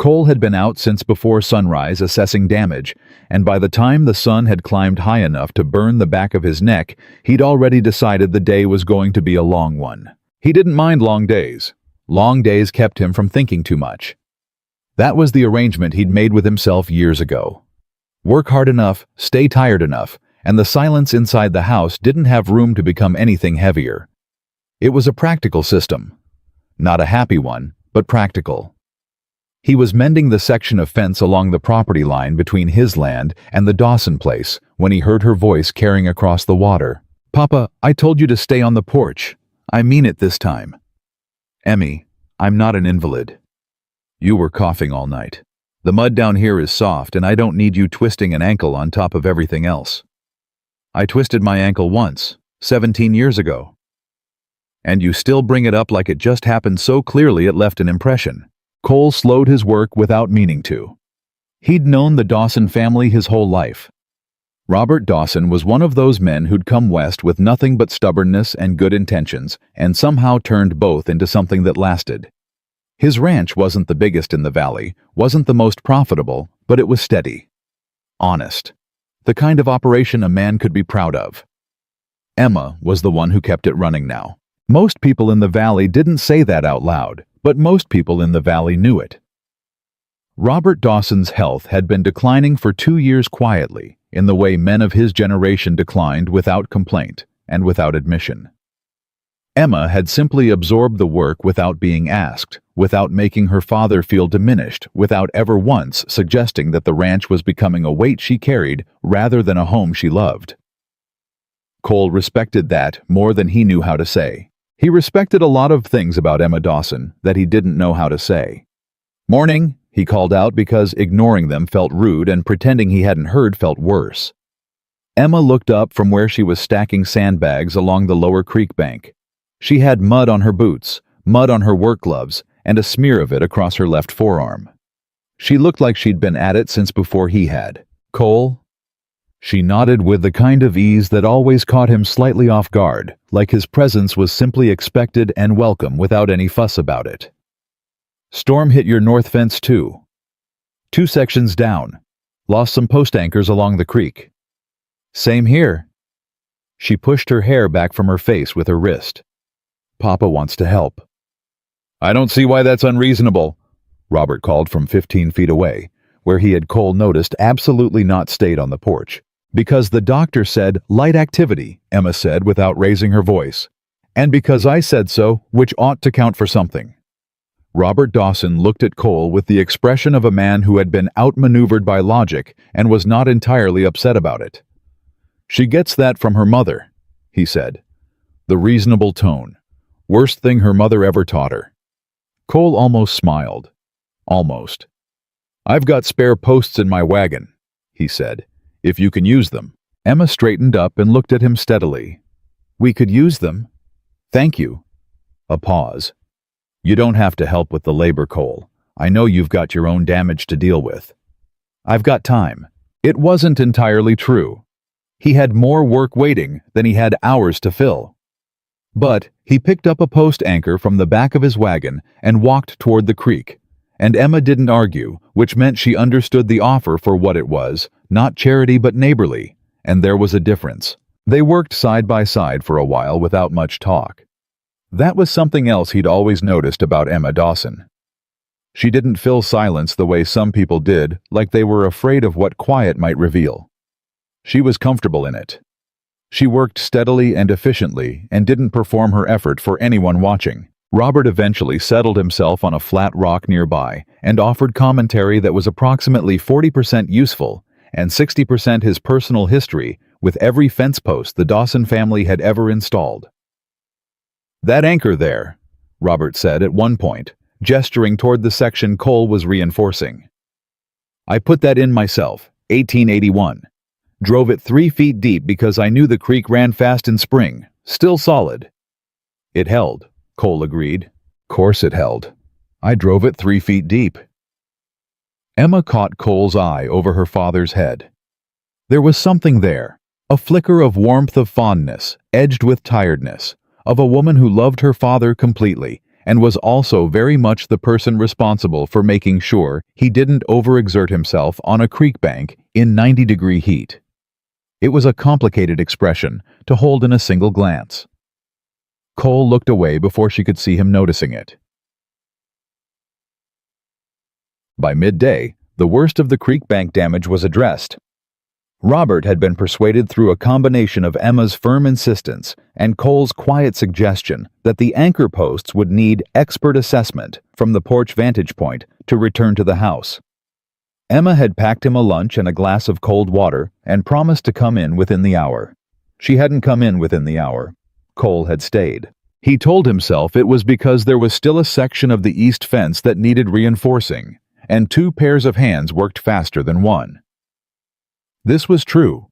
Cole had been out since before sunrise assessing damage, and by the time the sun had climbed high enough to burn the back of his neck, he'd already decided the day was going to be a long one. He didn't mind long days. Long days kept him from thinking too much. That was the arrangement he'd made with himself years ago. Work hard enough, stay tired enough, and the silence inside the house didn't have room to become anything heavier. It was a practical system. Not a happy one, but practical. He was mending the section of fence along the property line between his land and the Dawson place when he heard her voice carrying across the water. "Papa, I told you to stay on the porch. I mean it this time." "Emmy, I'm not an invalid. You were coughing all night. The mud down here is soft and I don't need you twisting an ankle on top of everything else. I twisted my ankle once, 17 years ago. And you still bring it up like it just happened so clearly it left an impression." Cole slowed his work without meaning to. He'd known the Dawson family his whole life. Robert Dawson was one of those men who'd come west with nothing but stubbornness and good intentions, and somehow turned both into something that lasted. His ranch wasn't the biggest in the valley, wasn't the most profitable, but it was steady. Honest. The kind of operation a man could be proud of. Emma was the one who kept it running now. Most people in the valley didn't say that out loud, but most people in the valley knew it. Robert Dawson's health had been declining for 2 years quietly, in the way men of his generation declined without complaint and without admission. Emma had simply absorbed the work without being asked, without making her father feel diminished, without ever once suggesting that the ranch was becoming a weight she carried rather than a home she loved. Cole respected that more than he knew how to say. He respected a lot of things about Emma Dawson that he didn't know how to say. "Morning," he called out because ignoring them felt rude and pretending he hadn't heard felt worse. Emma looked up from where she was stacking sandbags along the lower creek bank. She had mud on her boots, mud on her work gloves, and a smear of it across her left forearm. She looked like she'd been at it since before he had. "Cole?" She nodded with the kind of ease that always caught him slightly off guard, like his presence was simply expected and welcome without any fuss about it. "Storm hit your north fence too. 2 sections down. Lost some post anchors along the creek." "Same here." She pushed her hair back from her face with her wrist. "Papa wants to help." "I don't see why that's unreasonable," Robert called from 15 feet away, where he had Cole noticed absolutely not stayed on the porch. "Because the doctor said light activity," Emma said without raising her voice. "And because I said so, which ought to count for something." Robert Dawson looked at Cole with the expression of a man who had been outmaneuvered by logic and was not entirely upset about it. "She gets that from her mother," he said. The reasonable tone. Worst thing her mother ever taught her. Cole almost smiled. Almost. "I've got spare posts in my wagon," he said. "If you can use them." Emma straightened up and looked at him steadily. "We could use them. Thank you." A pause. "You don't have to help with the labor, Cole. I know you've got your own damage to deal with." "I've got time." It wasn't entirely true. He had more work waiting than he had hours to fill. But he picked up a post anchor from the back of his wagon and walked toward the creek. And Emma didn't argue, which meant she understood the offer for what it was, not charity but neighborly, and there was a difference. They worked side by side for a while without much talk. That was something else he'd always noticed about Emma Dawson. She didn't fill silence the way some people did, like they were afraid of what quiet might reveal. She was comfortable in it. She worked steadily and efficiently and didn't perform her effort for anyone watching. Robert eventually settled himself on a flat rock nearby and offered commentary that was approximately 40% useful and 60% his personal history with every fence post the Dawson family had ever installed. "That anchor there," Robert said at one point, gesturing toward the section Cole was reinforcing. "I put that in myself, 1881. Drove it 3 feet deep because I knew the creek ran fast in spring, still solid." "It held," Cole agreed. "Course it held. I drove it 3 feet deep." Emma caught Cole's eye over her father's head. There was something there, a flicker of warmth of fondness, edged with tiredness, of a woman who loved her father completely and was also very much the person responsible for making sure he didn't overexert himself on a creek bank in 90-degree heat. It was a complicated expression to hold in a single glance. Cole looked away before she could see him noticing it. By midday, the worst of the creek bank damage was addressed. Robert had been persuaded through a combination of Emma's firm insistence and Cole's quiet suggestion that the anchor posts would need expert assessment from the porch vantage point to return to the house. Emma had packed him a lunch and a glass of cold water and promised to come in within the hour. She hadn't come in within the hour. Cole had stayed. He told himself it was because there was still a section of the east fence that needed reinforcing, and 2 pairs of hands worked faster than one. This was true.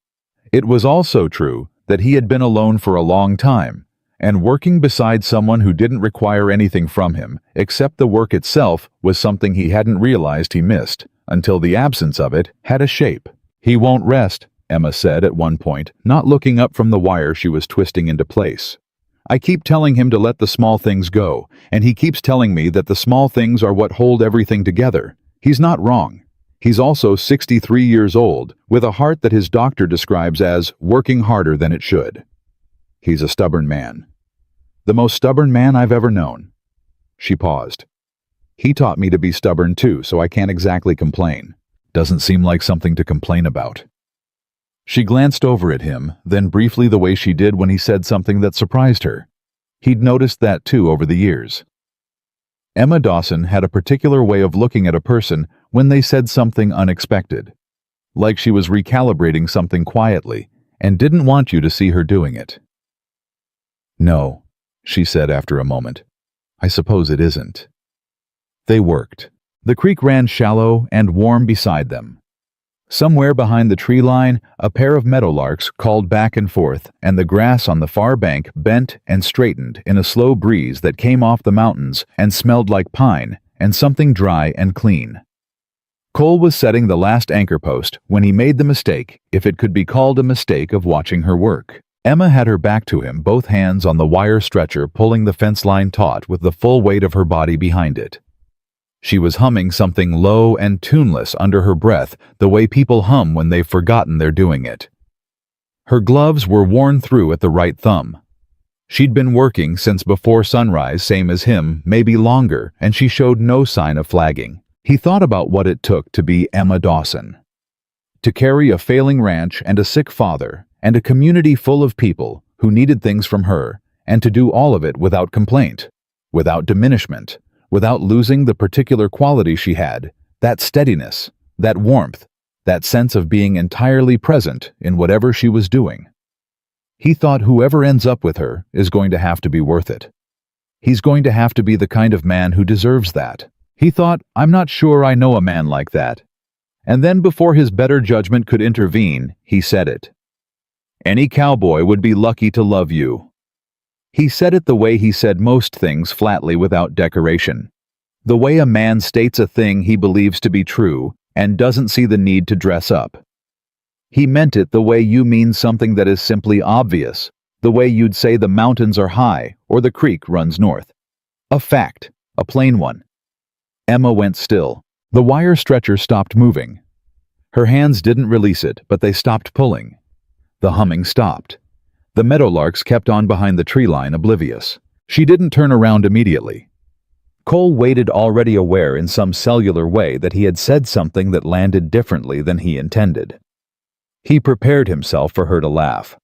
It was also true that he had been alone for a long time, and working beside someone who didn't require anything from him except the work itself was something he hadn't realized he missed, until the absence of it had a shape. "He won't rest," Emma said at one point, not looking up from the wire she was twisting into place. "I keep telling him to let the small things go, and he keeps telling me that the small things are what hold everything together. He's not wrong. He's also 63 years old, with a heart that his doctor describes as working harder than it should. He's a stubborn man. The most stubborn man I've ever known." She paused. "He taught me to be stubborn too, so I can't exactly complain. Doesn't seem like something to complain about." She glanced over at him, then briefly the way she did when he said something that surprised her. He'd noticed that too over the years. Emma Dawson had a particular way of looking at a person when they said something unexpected, like she was recalibrating something quietly and didn't want you to see her doing it. "No," she said after a moment. "I suppose it isn't." They worked. The creek ran shallow and warm beside them. Somewhere behind the tree line, a pair of meadowlarks called back and forth, and the grass on the far bank bent and straightened in a slow breeze that came off the mountains and smelled like pine and something dry and clean. Cole was setting the last anchor post when he made the mistake, if it could be called a mistake, of watching her work. Emma had her back to him, both hands on the wire stretcher pulling the fence line taut with the full weight of her body behind it. She was humming something low and tuneless under her breath, the way people hum when they've forgotten they're doing it. Her gloves were worn through at the right thumb. She'd been working since before sunrise, same as him, maybe longer, and she showed no sign of flagging. He thought about what it took to be Emma Dawson. To carry a failing ranch and a sick father, and a community full of people who needed things from her, and to do all of it without complaint, without diminishment, without losing the particular quality she had, that steadiness, that warmth, that sense of being entirely present in whatever she was doing. He thought whoever ends up with her is going to have to be worth it. He's going to have to be the kind of man who deserves that. He thought, "I'm not sure I know a man like that." And then before his better judgment could intervene, he said it. "Any cowboy would be lucky to love you." He said it the way he said most things, flatly, without decoration. The way a man states a thing he believes to be true and doesn't see the need to dress up. He meant it the way you mean something that is simply obvious, the way you'd say the mountains are high or the creek runs north. A fact, a plain one. Emma went still. The wire stretcher stopped moving. Her hands didn't release it, but they stopped pulling. The humming stopped. The meadowlarks kept on behind the tree line, oblivious. She didn't turn around immediately. Cole waited, already aware in some cellular way that he had said something that landed differently than he intended. He prepared himself for her to laugh.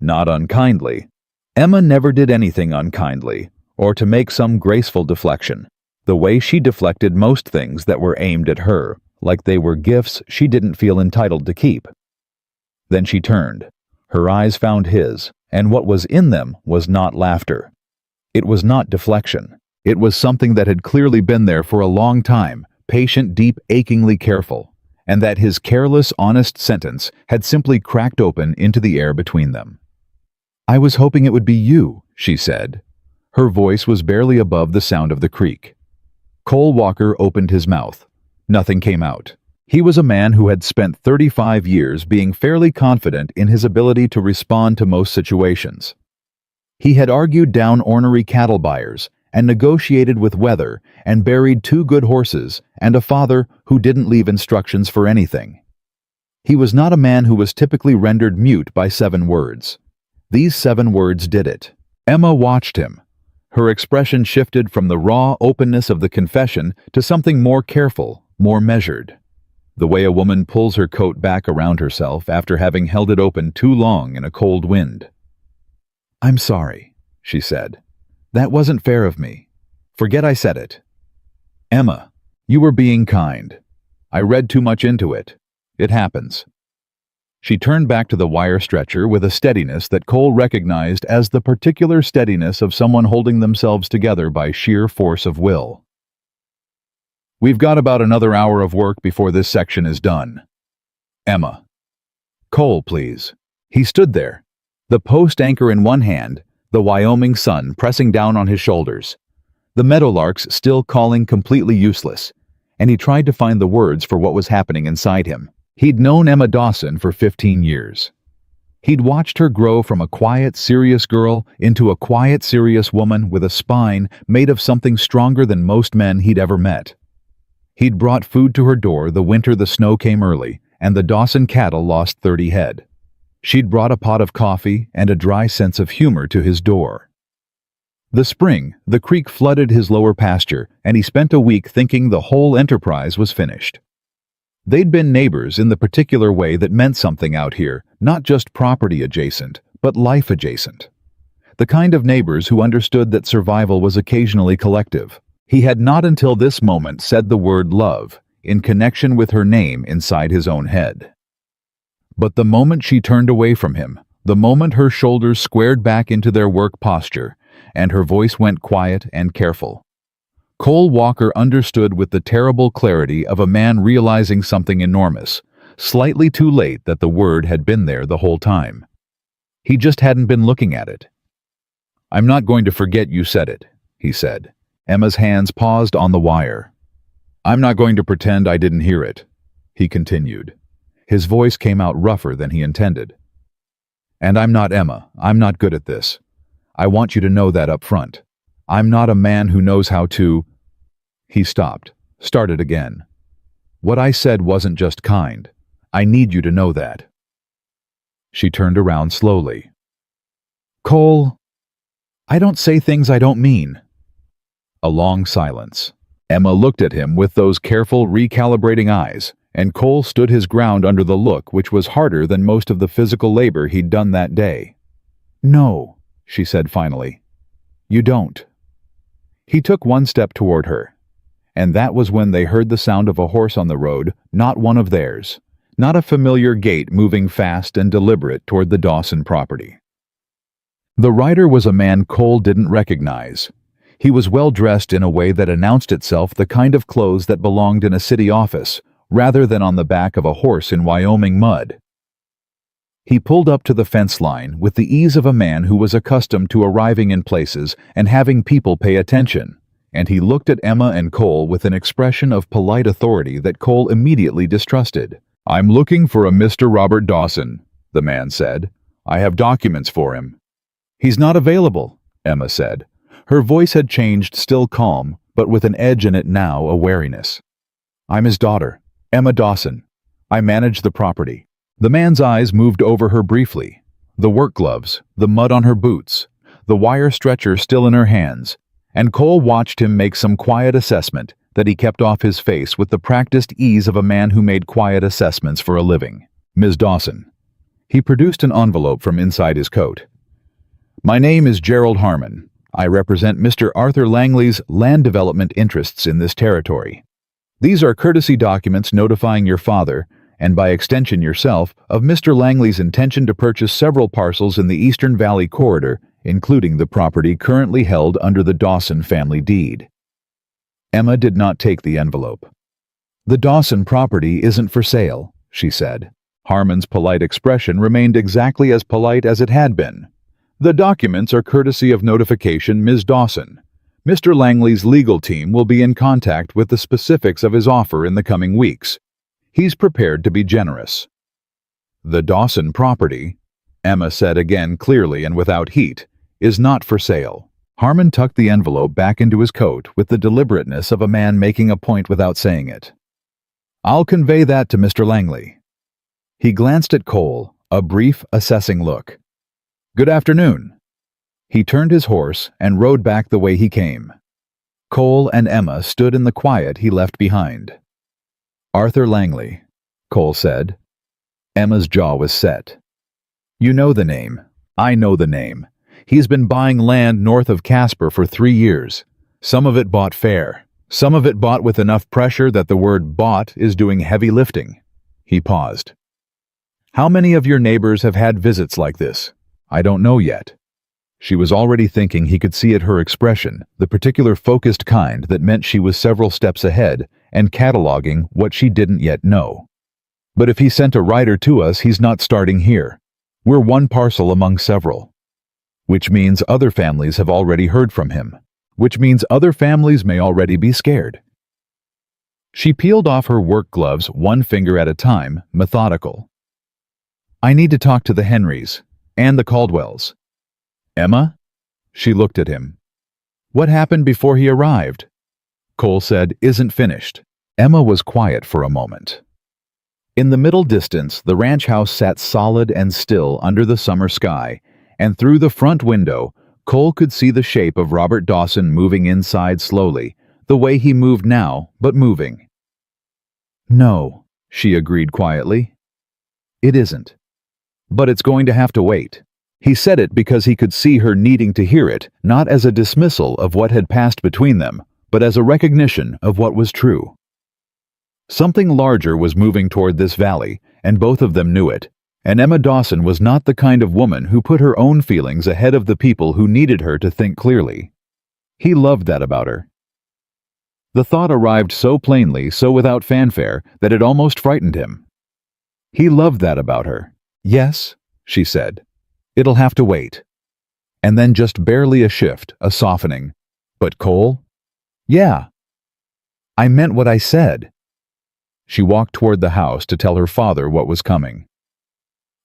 Not unkindly. Emma never did anything unkindly, or to make some graceful deflection, the way she deflected most things that were aimed at her, like they were gifts she didn't feel entitled to keep. Then she turned. Her eyes found his, and what was in them was not laughter. It was not deflection. It was something that had clearly been there for a long time, patient, deep, achingly careful, and that his careless, honest sentence had simply cracked open into the air between them. "I was hoping it would be you," she said. Her voice was barely above the sound of the creek. Cole Walker opened his mouth. Nothing came out. He was a man who had spent 35 years being fairly confident in his ability to respond to most situations. He had argued down ornery cattle buyers and negotiated with weather and buried 2 good horses and a father who didn't leave instructions for anything. He was not a man who was typically rendered mute by 7 words. These 7 words did it. Emma watched him. Her expression shifted from the raw openness of the confession to something more careful, more measured. The way a woman pulls her coat back around herself after having held it open too long in a cold wind. "I'm sorry," she said. "That wasn't fair of me. Forget I said it." "Emma, you were being kind. I read too much into it. It happens." She turned back to the wire stretcher with a steadiness that Cole recognized as the particular steadiness of someone holding themselves together by sheer force of will. "We've got about another hour of work before this section is done. Emma." "Cole, please." He stood there, the post anchor in one hand, the Wyoming sun pressing down on his shoulders, the meadowlarks still calling completely useless, and he tried to find the words for what was happening inside him. He'd known Emma Dawson for 15 years. He'd watched her grow from a quiet, serious girl into a quiet, serious woman with a spine made of something stronger than most men he'd ever met. He'd brought food to her door the winter the snow came early and the Dawson cattle lost 30 head. She'd brought a pot of coffee and a dry sense of humor to his door. The spring, the creek flooded his lower pasture, and he spent a week thinking the whole enterprise was finished. They'd been neighbors in the particular way that meant something out here, not just property adjacent, but life adjacent. The kind of neighbors who understood that survival was occasionally collective. He had not until this moment said the word love, in connection with her name inside his own head. But the moment she turned away from him, the moment her shoulders squared back into their work posture, and her voice went quiet and careful, Cole Walker understood with the terrible clarity of a man realizing something enormous, slightly too late that the word had been there the whole time. He just hadn't been looking at it. "I'm not going to forget you said it," he said. Emma's hands paused on the wire. "I'm not going to pretend I didn't hear it," he continued. His voice came out rougher than he intended. "And I'm not Emma. I'm not good at this. I want you to know that up front. I'm not a man who knows how to—" He stopped, started again. "What I said wasn't just kind. I need you to know that." She turned around slowly. "Cole, I don't say things I don't mean." A long silence. Emma looked at him with those careful, recalibrating eyes, and Cole stood his ground under the look which was harder than most of the physical labor he'd done that day. "No," she said finally. "You don't." He took one step toward her, and that was when they heard the sound of a horse on the road, not one of theirs, not a familiar gait moving fast and deliberate toward the Dawson property. The rider was a man Cole didn't recognize. He was well dressed in a way that announced itself the kind of clothes that belonged in a city office, rather than on the back of a horse in Wyoming mud. He pulled up to the fence line with the ease of a man who was accustomed to arriving in places and having people pay attention, and he looked at Emma and Cole with an expression of polite authority that Cole immediately distrusted. "I'm looking for a Mr. Robert Dawson," the man said. "I have documents for him." "He's not available," Emma said. Her voice had changed, still calm, but with an edge in it now, a wariness. "I'm his daughter, Emma Dawson. I manage the property." The man's eyes moved over her briefly. The work gloves, the mud on her boots, the wire stretcher still in her hands, and Cole watched him make some quiet assessment that he kept off his face with the practiced ease of a man who made quiet assessments for a living. "Ms. Dawson." He produced an envelope from inside his coat. "My name is Gerald Harmon. I represent Mr. Arthur Langley's land development interests in this territory. These are courtesy documents notifying your father, and by extension yourself, of Mr. Langley's intention to purchase several parcels in the Eastern Valley Corridor, including the property currently held under the Dawson family deed." Emma did not take the envelope. "The Dawson property isn't for sale," she said. Harmon's polite expression remained exactly as polite as it had been. "The documents are courtesy of notification Ms. Dawson. Mr. Langley's legal team will be in contact with the specifics of his offer in the coming weeks. He's prepared to be generous." "The Dawson property," Emma said again clearly and without heat, "is not for sale. Harmon tucked the envelope back into his coat with the deliberateness of a man making a point without saying it. "I'll convey that to Mr. Langley." He glanced at Cole, a brief, assessing look. "Good afternoon." He turned his horse and rode back the way he came. Cole and Emma stood in the quiet he left behind. "Arthur Langley," Cole said. Emma's jaw was set. "You know the name. I know the name. He's been buying land north of Casper for 3 years. Some of it bought fair. Some of it bought with enough pressure that the word bought is doing heavy lifting." He paused. "How many of your neighbors have had visits like this?" "I don't know yet." She was already thinking he could see at her expression, the particular focused kind that meant she was several steps ahead and cataloging what she didn't yet know. "But if he sent a rider to us, he's not starting here. We're one parcel among several. Which means other families have already heard from him. Which means other families may already be scared." She peeled off her work gloves one finger at a time, methodical. "I need to talk to the Henrys and the Caldwells." "Emma?" She looked at him. "What happened before he arrived?" Cole said, "Isn't finished." Emma was quiet for a moment. In the middle distance, the ranch house sat solid and still under the summer sky, and through the front window, Cole could see the shape of Robert Dawson moving inside slowly, the way he moved now, but moving. "No," she agreed quietly. "It isn't. But it's going to have to wait." He said it because he could see her needing to hear it, not as a dismissal of what had passed between them, but as a recognition of what was true. Something larger was moving toward this valley, and both of them knew it, and Emma Dawson was not the kind of woman who put her own feelings ahead of the people who needed her to think clearly. He loved that about her. The thought arrived so plainly, so without fanfare, that it almost frightened him. He loved that about her. "Yes," she said. "It'll have to wait." And then just barely a shift, a softening. "But Cole?" "Yeah. I meant what I said." She walked toward the house to tell her father what was coming.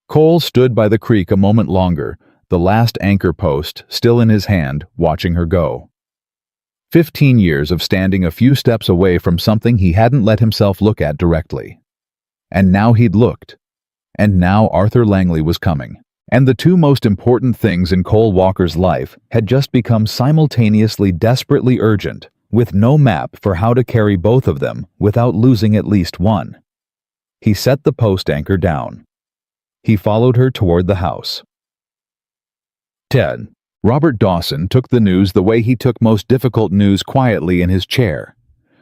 Cole stood by the creek a moment longer, the last anchor post still in his hand, watching her go. 15 years of standing a few steps away from something he hadn't let himself look at directly. And now he'd looked. And now Arthur Langley was coming. And the two most important things in Cole Walker's life had just become simultaneously desperately urgent, with no map for how to carry both of them without losing at least one. He set the post anchor down. He followed her toward the house. 10. Robert Dawson took the news the way he took most difficult news, quietly in his chair,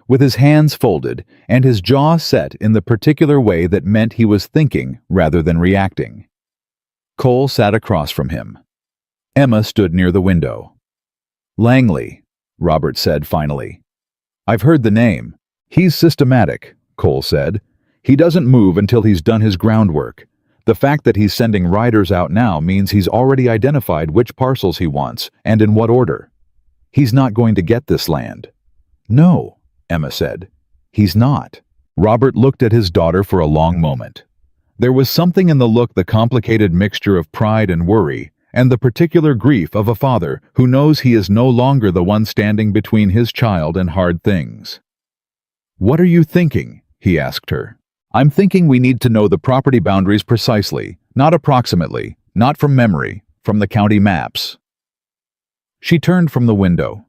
with his hands folded and his jaw set in the particular way that meant he was thinking rather than reacting. Cole sat across from him. Emma stood near the window. "Langley," Robert said finally. "I've heard the name. He's systematic," Cole said. "He doesn't move until he's done his groundwork. The fact that he's sending riders out now means he's already identified which parcels he wants and in what order. He's not going to get this land." "No," Emma said. "He's not." Robert looked at his daughter for a long moment. There was something in the look, the complicated mixture of pride and worry, and the particular grief of a father who knows he is no longer the one standing between his child and hard things. "What are you thinking?" he asked her. "I'm thinking we need to know the property boundaries precisely, not approximately, not from memory, from the county maps." She turned from the window.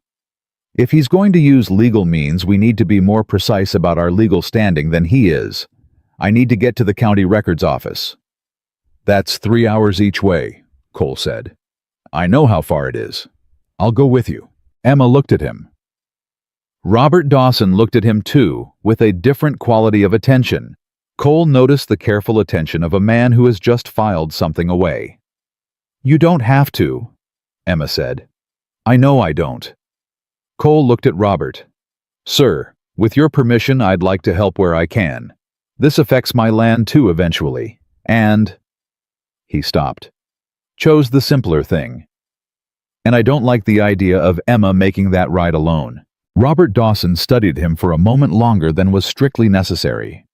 "If he's going to use legal means, we need to be more precise about our legal standing than he is. I need to get to the county records office." "That's 3 hours each way," Cole said. "I know how far it is. I'll go with you." Emma looked at him. Robert Dawson looked at him too, with a different quality of attention. Cole noticed the careful attention of a man who has just filed something away. "You don't have to," Emma said. "I know I don't." Cole looked at Robert. "Sir, with your permission, I'd like to help where I can. This affects my land too eventually, and—" He stopped. "Chose the simpler thing. And I don't like the idea of Emma making that ride alone." Robert Dawson studied him for a moment longer than was strictly necessary.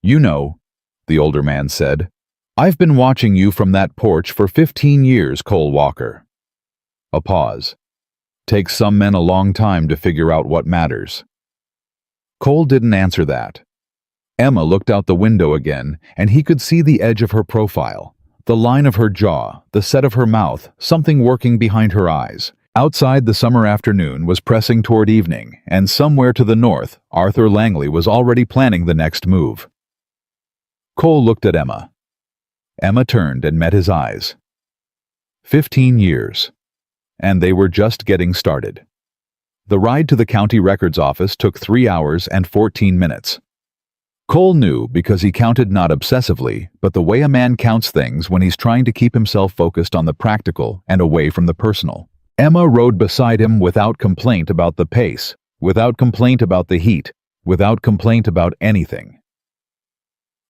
"You know," the older man said, "I've been watching you from that porch for 15 years, Cole Walker." A pause. Takes some men a long time to figure out what matters. Cole didn't answer that. Emma looked out the window again, and he could see the edge of her profile, the line of her jaw, the set of her mouth, something working behind her eyes. Outside, the summer afternoon was pressing toward evening, and somewhere to the north, Arthur Langley was already planning the next move. Cole looked at Emma. Emma turned and met his eyes. 15 years. And they were just getting started. The ride to the county records office took 3 hours and 14 minutes. Cole knew because he counted not obsessively, but the way a man counts things when he's trying to keep himself focused on the practical and away from the personal. Emma rode beside him without complaint about the pace, without complaint about the heat, without complaint about anything.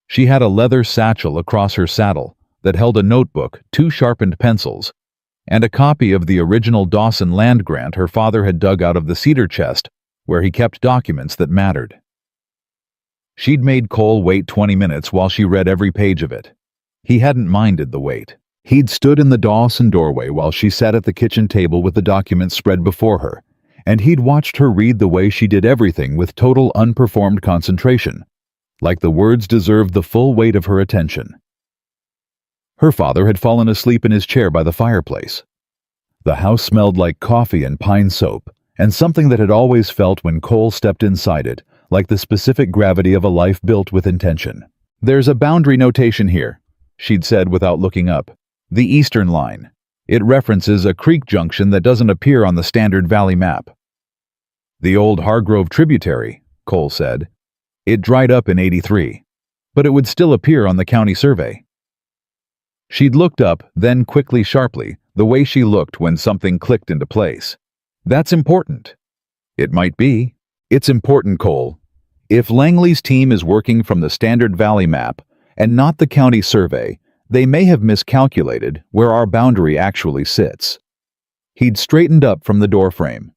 She had a leather satchel across her saddle that held a notebook, 2 sharpened pencils, and a copy of the original Dawson land grant her father had dug out of the cedar chest where he kept documents that mattered. She'd made Cole wait 20 minutes while she read every page of it. He hadn't minded the wait. He'd stood in the Dawson doorway while she sat at the kitchen table with the documents spread before her, and he'd watched her read the way she did everything with total unperformed concentration, like the words deserved the full weight of her attention. Her father had fallen asleep in his chair by the fireplace. The house smelled like coffee and pine soap, and something that had always felt when Cole stepped inside it, like the specific gravity of a life built with intention. "There's a boundary notation here," she'd said without looking up. "The eastern line. It references a creek junction that doesn't appear on the standard valley map." "The old Hargrove tributary," Cole said. "It dried up in '83, but it would still appear on the county survey." She'd looked up, then quickly, sharply, the way she looked when something clicked into place. "That's important." "It might be. It's important, Cole. If Langley's team is working from the standard valley map and not the county survey, they may have miscalculated where our boundary actually sits." He'd straightened up from the doorframe.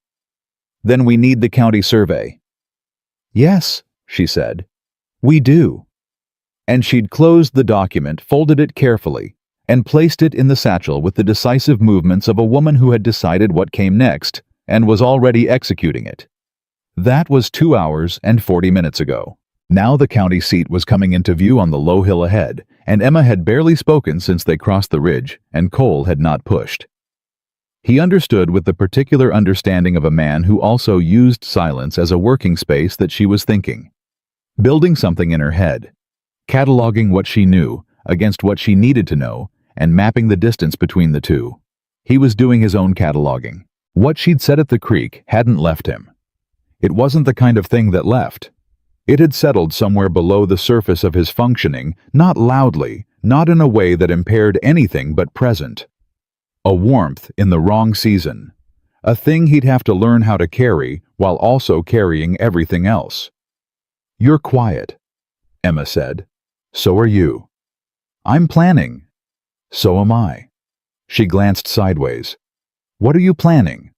"Then we need the county survey." "Yes," she said. "We do." And she'd closed the document, folded it carefully, and placed it in the satchel with the decisive movements of a woman who had decided what came next and was already executing it. That was 2 hours and 40 minutes ago. Now the county seat was coming into view on the low hill ahead, and Emma had barely spoken since they crossed the ridge, and Cole had not pushed. He understood with the particular understanding of a man who also used silence as a working space that she was thinking. Building something in her head, cataloging what she knew against what she needed to know, and mapping the distance between the two. He was doing his own cataloging. What she'd said at the creek hadn't left him. It wasn't the kind of thing that left. It had settled somewhere below the surface of his functioning, not loudly, not in a way that impaired anything but present. A warmth in the wrong season. A thing he'd have to learn how to carry while also carrying everything else. "You're quiet," Emma said. "So are you." "I'm planning." "So am I." She glanced sideways. "What are you planning?"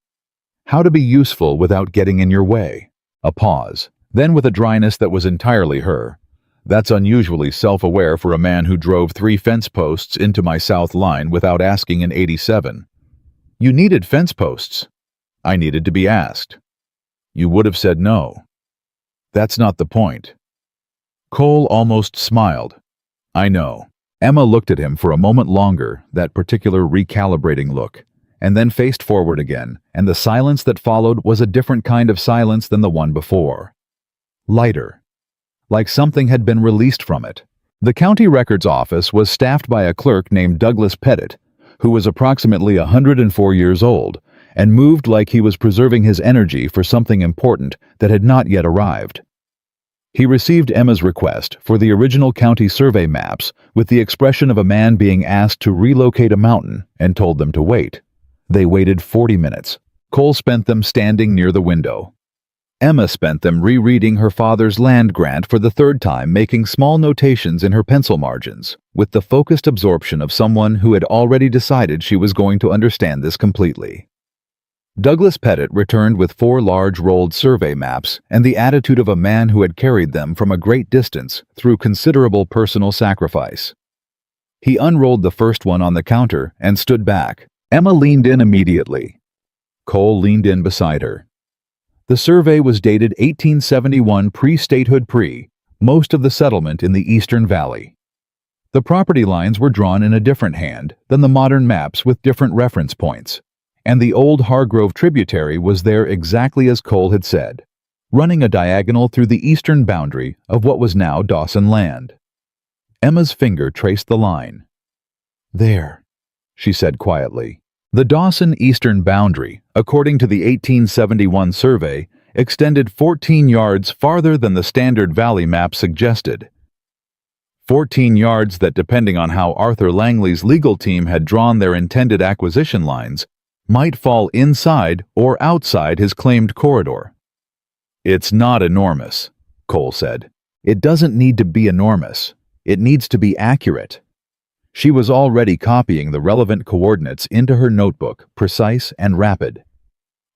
"How to be useful without getting in your way." A pause. Then with a dryness that was entirely her. "That's unusually self-aware for a man who drove 3 fence posts into my south line without asking in '87. You needed fence posts. I needed to be asked. You would have said no. That's not the point." Cole almost smiled. "I know." Emma looked at him for a moment longer, that particular recalibrating look, and then faced forward again, and the silence that followed was a different kind of silence than the one before. Lighter. Like something had been released from it. The county records office was staffed by a clerk named Douglas Pettit, who was approximately 104 years old, and moved like he was preserving his energy for something important that had not yet arrived. He received Emma's request for the original county survey maps with the expression of a man being asked to relocate a mountain and told them to wait. They waited 40 minutes. Cole spent them standing near the window. Emma spent them rereading her father's land grant for the 3rd time, making small notations in her pencil margins, with the focused absorption of someone who had already decided she was going to understand this completely. Douglas Pettit returned with 4 large rolled survey maps and the attitude of a man who had carried them from a great distance through considerable personal sacrifice. He unrolled the first one on the counter and stood back. Emma leaned in immediately. Cole leaned in beside her. The survey was dated 1871 pre-statehood most of the settlement in the Eastern Valley. The property lines were drawn in a different hand than the modern maps with different reference points, and the old Hargrove tributary was there exactly as Cole had said, running a diagonal through the eastern boundary of what was now Dawson land. Emma's finger traced the line. "There," she said quietly. The Dawson eastern boundary, according to the 1871 survey, extended 14 yards farther than the standard valley map suggested. 14 yards that, depending on how Arthur Langley's legal team had drawn their intended acquisition lines, might fall inside or outside his claimed corridor. "It's not enormous," Cole said. "It doesn't need to be enormous. It needs to be accurate." She was already copying the relevant coordinates into her notebook, precise and rapid.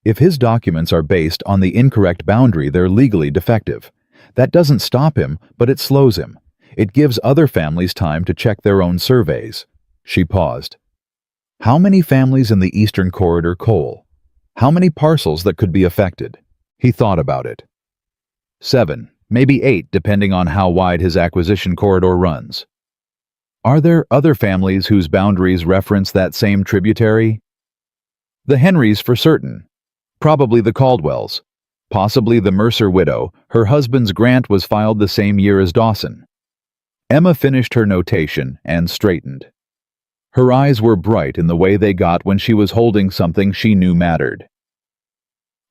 If his documents are based on the incorrect boundary, they're legally defective. That doesn't stop him, but it slows him. It gives other families time to check their own surveys. She paused. How many families in the Eastern Corridor, Cole? How many parcels that could be affected? He thought about it. 7, maybe 8, depending on how wide his acquisition corridor runs. Are there other families whose boundaries reference that same tributary? The Henrys for certain. Probably the Caldwells. Possibly the Mercer widow. Her husband's grant was filed the same year as Dawson. Emma finished her notation and straightened. Her eyes were bright in the way they got when she was holding something she knew mattered.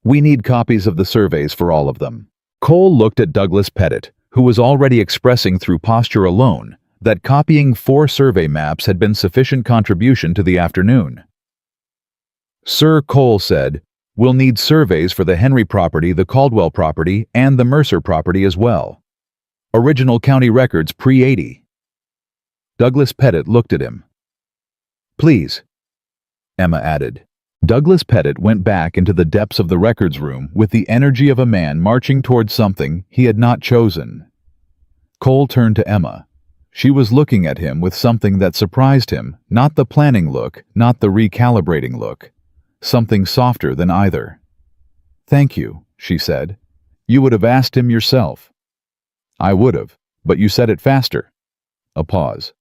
"We need copies of the surveys for all of them." Cole looked at Douglas Pettit, who was already expressing through posture alone that copying 4 survey maps had been sufficient contribution to the afternoon. "Sir," Cole said, "we'll need surveys for the Henry property, the Caldwell property, and the Mercer property as well. Original county records pre-80. Douglas Pettit looked at him. "Please," Emma added. Douglas Pettit went back into the depths of the records room with the energy of a man marching towards something he had not chosen. Cole turned to Emma. She was looking at him with something that surprised him, not the planning look, not the recalibrating look. Something softer than either. "Thank you," she said. "You would have asked him yourself." "I would have, but you said it faster." A pause.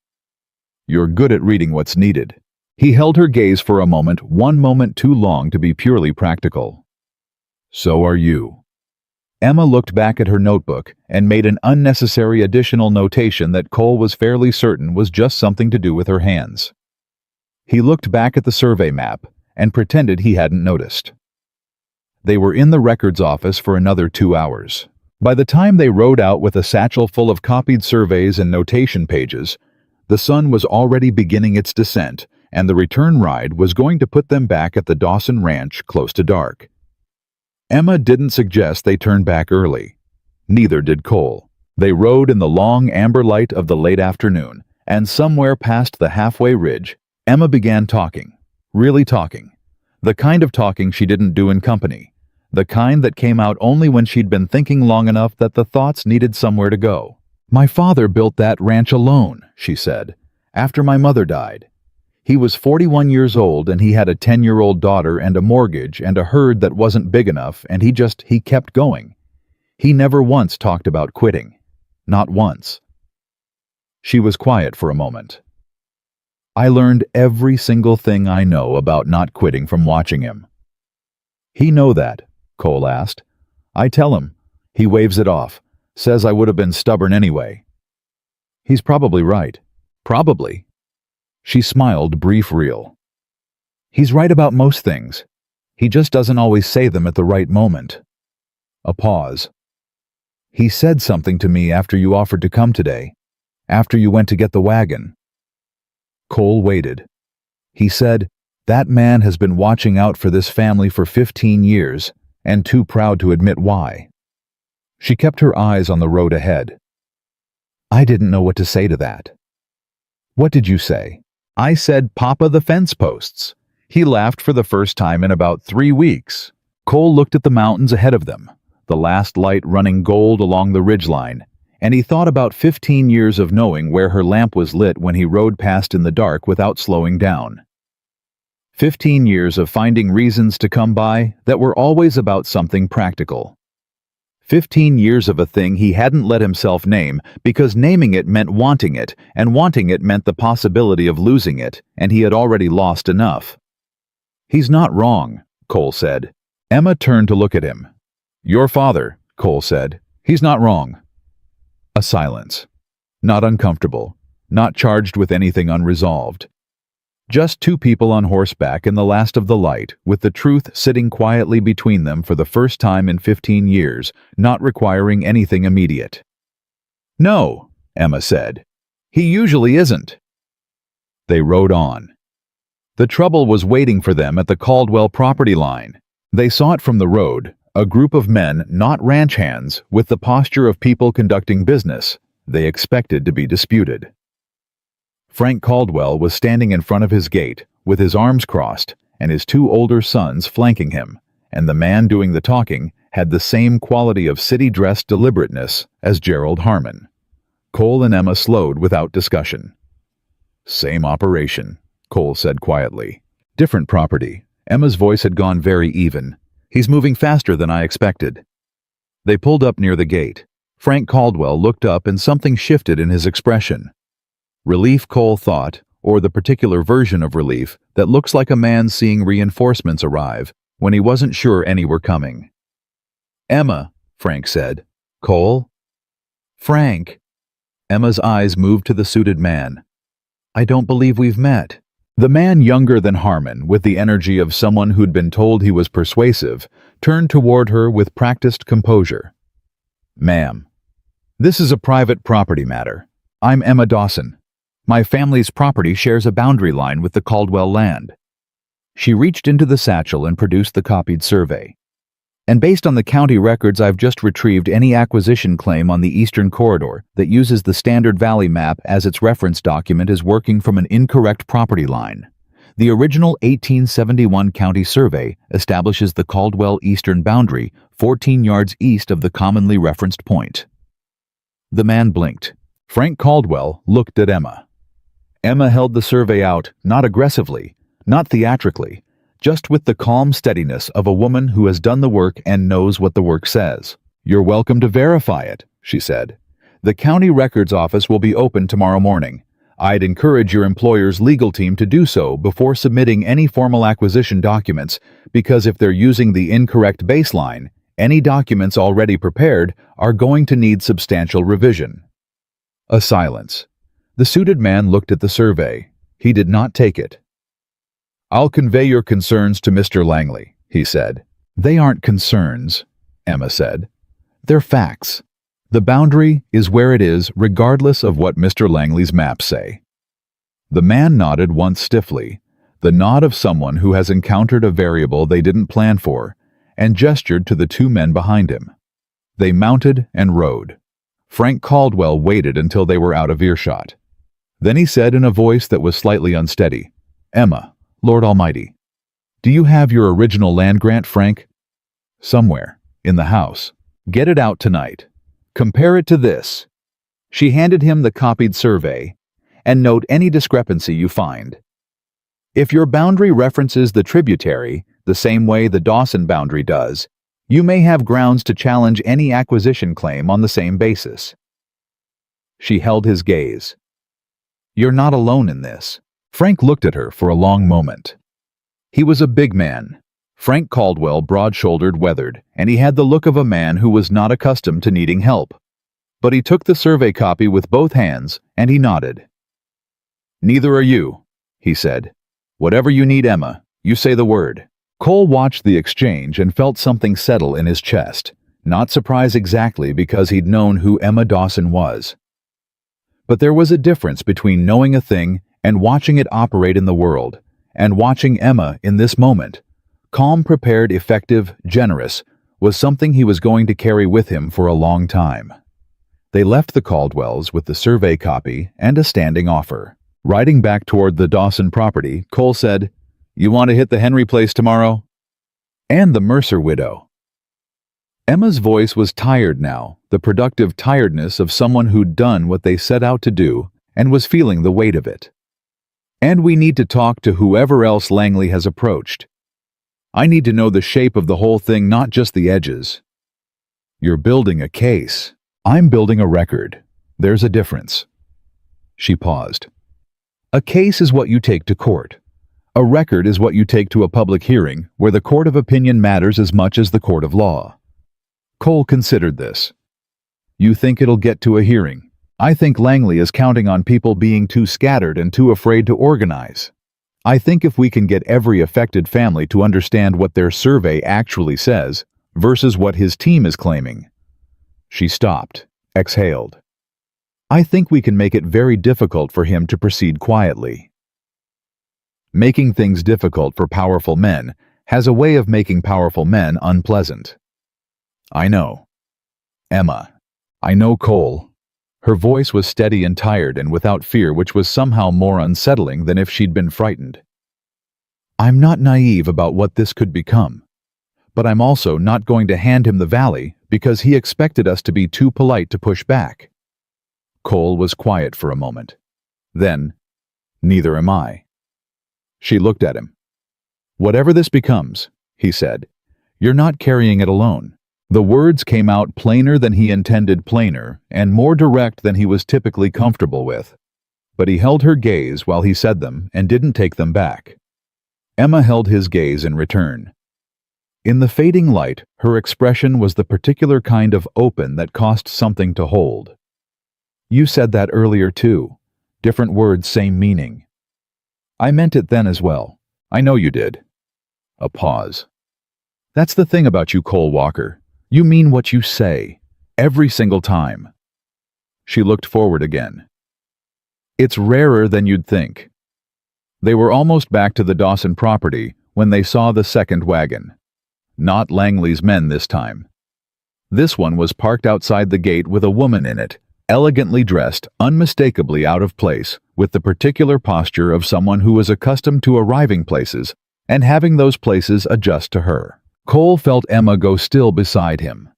"You're good at reading what's needed." He held her gaze for a moment, one moment too long to be purely practical. "So are you." Emma looked back at her notebook and made an unnecessary additional notation that Cole was fairly certain was just something to do with her hands. He looked back at the survey map and pretended he hadn't noticed. They were in the records office for another 2 hours. By the time they rode out with a satchel full of copied surveys and notation pages, the sun was already beginning its descent, and the return ride was going to put them back at the Dawson Ranch close to dark. Emma didn't suggest they turn back early. Neither did Cole. They rode in the long amber light of the late afternoon, and somewhere past the halfway ridge, Emma began talking. Really talking. The kind of talking she didn't do in company. The kind that came out only when she'd been thinking long enough that the thoughts needed somewhere to go. "My father built that ranch alone," she said, "after my mother died. He was 41 years old and he had a 10-year-old daughter and a mortgage and a herd that wasn't big enough, and he kept going. He never once talked about quitting. Not once." She was quiet for a moment. "I learned every single thing I know about not quitting from watching him." "He know that?" Cole asked. "I tell him. He waves it off. Says I would have been stubborn anyway." "He's probably right." "Probably." She smiled, brief real. "He's right about most things. He just doesn't always say them at the right moment." A pause. "He said something to me after you offered to come today. After you went to get the wagon." Cole waited. "He said, 'That man has been watching out for this family for 15 years, and too proud to admit why.'" She kept her eyes on the road ahead. "I didn't know what to say to that." "What did you say?" "I said, 'Papa, the fence posts.'" He laughed for the first time in about 3 weeks. Cole looked at the mountains ahead of them, the last light running gold along the ridgeline, and he thought about 15 years of knowing where her lamp was lit when he rode past in the dark without slowing down. 15 years of finding reasons to come by that were always about something practical. 15 years of a thing he hadn't let himself name because naming it meant wanting it, and wanting it meant the possibility of losing it, and he had already lost enough. "He's not wrong," Cole said. Emma turned to look at him. "Your father," Cole said. "He's not wrong." A silence. Not uncomfortable. Not charged with anything unresolved. Just two people on horseback in the last of the light, with the truth sitting quietly between them for the first time in 15 years, not requiring anything immediate. "No," Emma said. "He usually isn't." They rode on. The trouble was waiting for them at the Caldwell property line. They saw it from the road, a group of men, not ranch hands, with the posture of people conducting business. They expected to be disputed. Frank Caldwell was standing in front of his gate, with his arms crossed, and his two older sons flanking him, and the man doing the talking had the same quality of city-dressed deliberateness as Gerald Harmon. Cole and Emma slowed without discussion. "Same operation," Cole said quietly. "Different property." Emma's voice had gone very even. "He's moving faster than I expected." They pulled up near the gate. Frank Caldwell looked up and something shifted in his expression. Relief, Cole thought, or the particular version of relief that looks like a man seeing reinforcements arrive when he wasn't sure any were coming. "Emma," Frank said. "Cole?" "Frank." Emma's eyes moved to the suited man. "I don't believe we've met." The man, younger than Harmon, with the energy of someone who'd been told he was persuasive, turned toward her with practiced composure. "Ma'am, this is a private property matter. I'm Emma Dawson. My family's property shares a boundary line with the Caldwell land." She reached into the satchel and produced the copied survey. "And based on the county records, I've just retrieved any acquisition claim on the eastern corridor that uses the Standard Valley map as its reference document is working from an incorrect property line. The original 1871 county survey establishes the Caldwell eastern boundary 14 yards east of the commonly referenced point." The man blinked. Frank Caldwell looked at Emma. Emma held the survey out, not aggressively, not theatrically, just with the calm steadiness of a woman who has done the work and knows what the work says. "You're welcome to verify it," she said. "The county records office will be open tomorrow morning. I'd encourage your employer's legal team to do so before submitting any formal acquisition documents, because if they're using the incorrect baseline, any documents already prepared are going to need substantial revision." A silence. The suited man looked at the survey. He did not take it. "I'll convey your concerns to Mr. Langley," he said. "They aren't concerns," Emma said. "They're facts. The boundary is where it is regardless of what Mr. Langley's maps say." The man nodded once stiffly, the nod of someone who has encountered a variable they didn't plan for, and gestured to the two men behind him. They mounted and rode. Frank Caldwell waited until they were out of earshot. Then he said in a voice that was slightly unsteady, "Emma, Lord Almighty, do you have your original land grant, Frank?" "Somewhere. In the house. Get it out tonight. Compare it to this." She handed him the copied survey, "and note any discrepancy you find. If your boundary references the tributary the same way the Dawson boundary does, you may have grounds to challenge any acquisition claim on the same basis." She held his gaze. "You're not alone in this." Frank looked at her for a long moment. He was a big man. Frank Caldwell, broad-shouldered, weathered, and he had the look of a man who was not accustomed to needing help. But he took the survey copy with both hands, and he nodded. "Neither are you," he said. "Whatever you need, Emma, you say the word." Cole watched the exchange and felt something settle in his chest, not surprise exactly because he'd known who Emma Dawson was. But there was a difference between knowing a thing and watching it operate in the world, and watching Emma in this moment, calm, prepared, effective, generous, was something he was going to carry with him for a long time. They left the Caldwells with the survey copy and a standing offer. Riding back toward the Dawson property, Cole said, "You want to hit the Henry place tomorrow?" "And the Mercer widow." Emma's voice was tired now, the productive tiredness of someone who'd done what they set out to do and was feeling the weight of it. And we need to talk to whoever else Langley has approached. I need to know the shape of the whole thing, not just the edges. You're building a case. I'm building a record. There's a difference. She paused. A case is what you take to court. A record is what you take to a public hearing where the court of opinion matters as much as the court of law. Cole considered this. You think it'll get to a hearing? I think Langley is counting on people being too scattered and too afraid to organize. I think if we can get every affected family to understand what their survey actually says versus what his team is claiming. She stopped, exhaled. I think we can make it very difficult for him to proceed quietly. Making things difficult for powerful men has a way of making powerful men unpleasant. I know. Emma. I know Cole. Her voice was steady and tired and without fear, which was somehow more unsettling than if she'd been frightened. I'm not naive about what this could become, but I'm also not going to hand him the valley because he expected us to be too polite to push back. Cole was quiet for a moment. Then, neither am I. She looked at him. Whatever this becomes, he said, you're not carrying it alone. The words came out plainer than he intended, plainer, and more direct than he was typically comfortable with. But he held her gaze while he said them and didn't take them back. Emma held his gaze in return. In the fading light, her expression was the particular kind of open that cost something to hold. You said that earlier too. Different words, same meaning. I meant it then as well. I know you did. A pause. That's the thing about you, Cole Walker. You mean what you say. Every single time. She looked forward again. It's rarer than you'd think. They were almost back to the Dawson property when they saw the second wagon. Not Langley's men this time. This one was parked outside the gate with a woman in it, elegantly dressed, unmistakably out of place, with the particular posture of someone who was accustomed to arriving places and having those places adjust to her. Cole felt Emma go still beside him.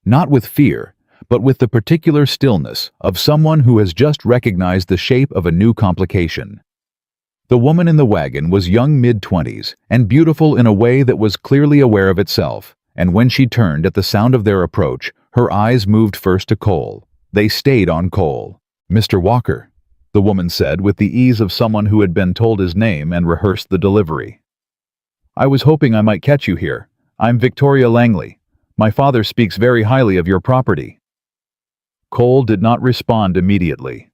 Not with fear, but with the particular stillness of someone who has just recognized the shape of a new complication. The woman in the wagon was young mid-20s and beautiful in a way that was clearly aware of itself, and when she turned at the sound of their approach, her eyes moved first to Cole. They stayed on Cole. Mr. Walker, the woman said with the ease of someone who had been told his name and rehearsed the delivery. I was hoping I might catch you here. I'm Victoria Langley. My father speaks very highly of your property. Cole did not respond immediately.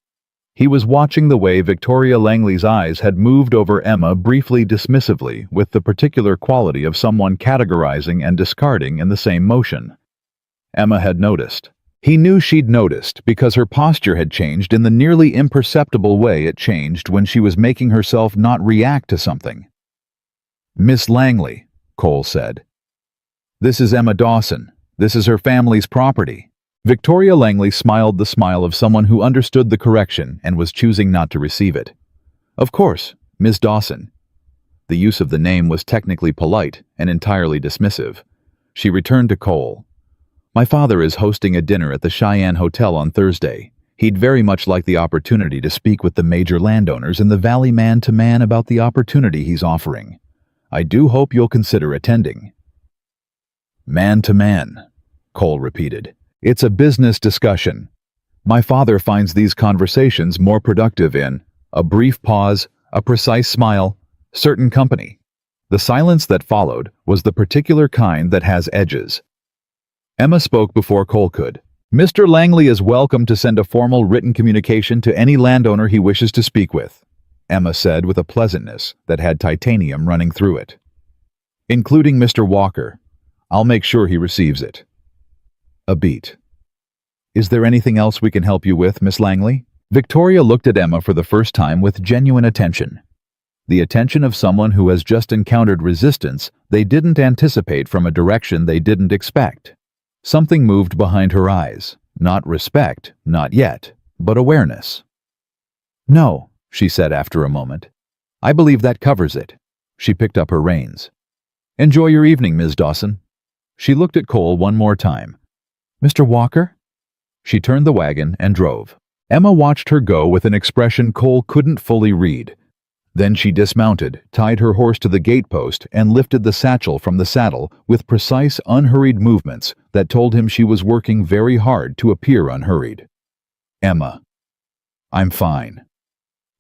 He was watching the way Victoria Langley's eyes had moved over Emma briefly dismissively with the particular quality of someone categorizing and discarding in the same motion. Emma had noticed. He knew she'd noticed because her posture had changed in the nearly imperceptible way it changed when she was making herself not react to something. Miss Langley, Cole said. This is Emma Dawson. This is her family's property. Victoria Langley smiled the smile of someone who understood the correction and was choosing not to receive it. Of course, Miss Dawson. The use of the name was technically polite and entirely dismissive. She returned to Cole. My father is hosting a dinner at the Cheyenne Hotel on Thursday. He'd very much like the opportunity to speak with the major landowners in the valley man-to-man about the opportunity he's offering. I do hope you'll consider attending. Man-to-man, Cole repeated. It's a business discussion. My father finds these conversations more productive in a brief pause, a precise smile, certain company. The silence that followed was the particular kind that has edges. Emma spoke before Cole could. Mr. Langley is welcome to send a formal written communication to any landowner he wishes to speak with, Emma said with a pleasantness that had titanium running through it. Including Mr. Walker. I'll make sure he receives it. A beat. Is there anything else we can help you with, Miss Langley? Victoria looked at Emma for the first time with genuine attention. The attention of someone who has just encountered resistance they didn't anticipate from a direction they didn't expect. Something moved behind her eyes. Not respect, not yet, but awareness. No, she said after a moment. I believe that covers it. She picked up her reins. Enjoy your evening, Ms. Dawson. She looked at Cole one more time. Mr. Walker? She turned the wagon and drove. Emma watched her go with an expression Cole couldn't fully read. Then she dismounted, tied her horse to the gatepost, and lifted the satchel from the saddle with precise, unhurried movements that told him she was working very hard to appear unhurried. "Emma, I'm fine.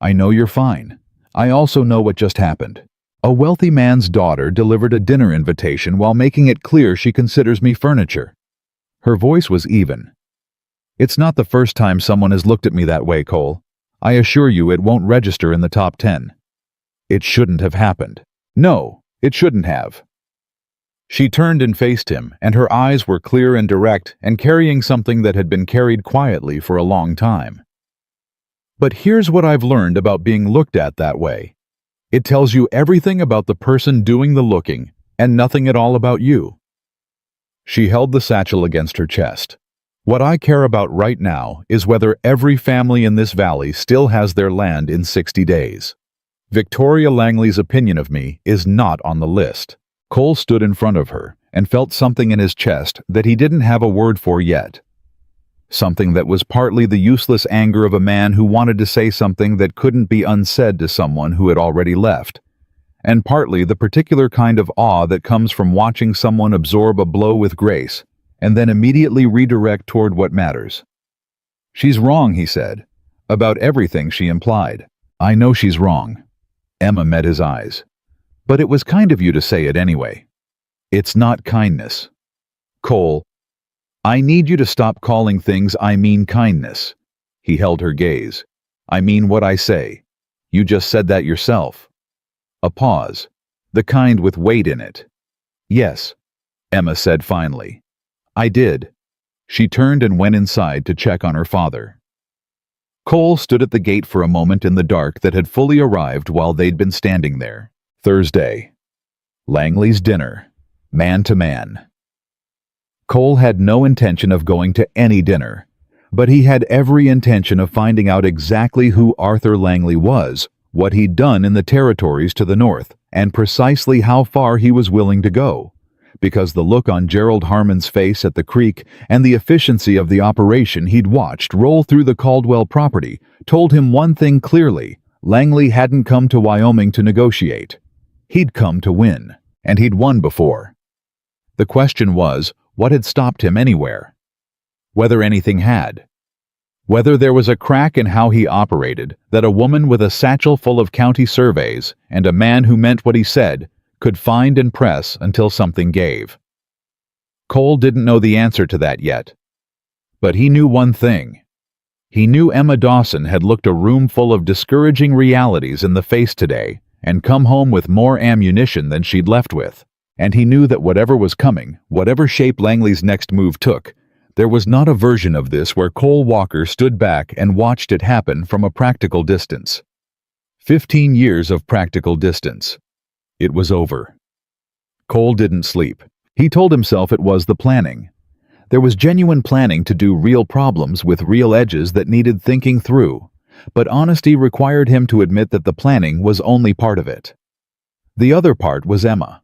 I know you're fine. I also know what just happened. A wealthy man's daughter delivered a dinner invitation while making it clear she considers me furniture." Her voice was even. "It's not the first time someone has looked at me that way, Cole. I assure you it won't register in the top 10. It shouldn't have happened. No, it shouldn't have." She turned and faced him, and her eyes were clear and direct and carrying something that had been carried quietly for a long time. "But here's what I've learned about being looked at that way. It tells you everything about the person doing the looking and nothing at all about you." She held the satchel against her chest. "What I care about right now is whether every family in this valley still has their land in 60 days. Victoria Langley's opinion of me is not on the list." Cole stood in front of her and felt something in his chest that he didn't have a word for yet. Something that was partly the useless anger of a man who wanted to say something that couldn't be unsaid to someone who had already left, and partly the particular kind of awe that comes from watching someone absorb a blow with grace and then immediately redirect toward what matters. "She's wrong," he said, "about everything she implied. I know she's wrong." Emma met his eyes. "But it was kind of you to say it anyway." "It's not kindness. Cole, I need you to stop calling things I mean kindness." He held her gaze. "I mean what I say. You just said that yourself." A pause. The kind with weight in it. "Yes," Emma said finally. "I did." She turned and went inside to check on her father. Cole stood at the gate for a moment in the dark that had fully arrived while they'd been standing there. Thursday. Langley's dinner. Man to man. Cole had no intention of going to any dinner, but he had every intention of finding out exactly who Arthur Langley was, what he'd done in the territories to the north, and precisely how far he was willing to go. Because the look on Gerald Harmon's face at the creek and the efficiency of the operation he'd watched roll through the Caldwell property told him one thing clearly: Langley hadn't come to Wyoming to negotiate. He'd come to win, and he'd won before. The question was, what had stopped him anywhere? Whether anything had. Whether there was a crack in how he operated that a woman with a satchel full of county surveys and a man who meant what he said could find and press until something gave. Cole didn't know the answer to that yet. But he knew one thing. He knew Emma Dawson had looked a room full of discouraging realities in the face today and come home with more ammunition than she'd left with. And he knew that whatever was coming, whatever shape Langley's next move took, there was not a version of this where Cole Walker stood back and watched it happen from a practical distance. 15 years of practical distance. It was over. Cole didn't sleep. He told himself it was the planning. There was genuine planning to do real problems with real edges that needed thinking through, but honesty required him to admit that the planning was only part of it. The other part was Emma.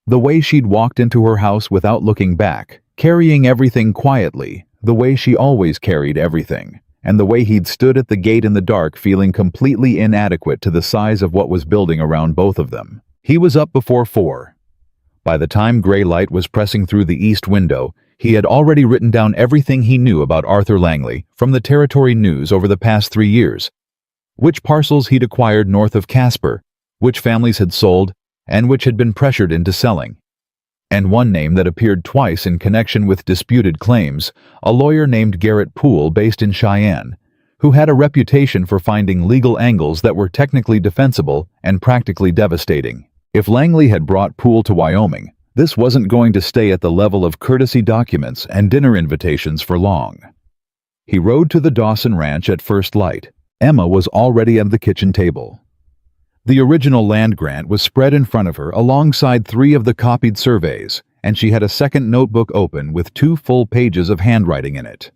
The way she'd walked into her house without looking back, carrying everything quietly, the way she always carried everything, and the way he'd stood at the gate in the dark feeling completely inadequate to the size of what was building around both of them. He was up before 4. By the time gray light was pressing through the east window, he had already written down everything he knew about Arthur Langley from the territory news over the past 3 years. Which parcels he'd acquired north of Casper, which families had sold, and which had been pressured into selling. And one name that appeared twice in connection with disputed claims, a lawyer named Garrett Poole based in Cheyenne, who had a reputation for finding legal angles that were technically defensible and practically devastating. If Langley had brought Poole to Wyoming, this wasn't going to stay at the level of courtesy documents and dinner invitations for long. He rode to the Dawson Ranch at first light. Emma was already at the kitchen table. The original land grant was spread in front of her alongside 3 of the copied surveys, and she had a second notebook open with 2 full pages of handwriting in it.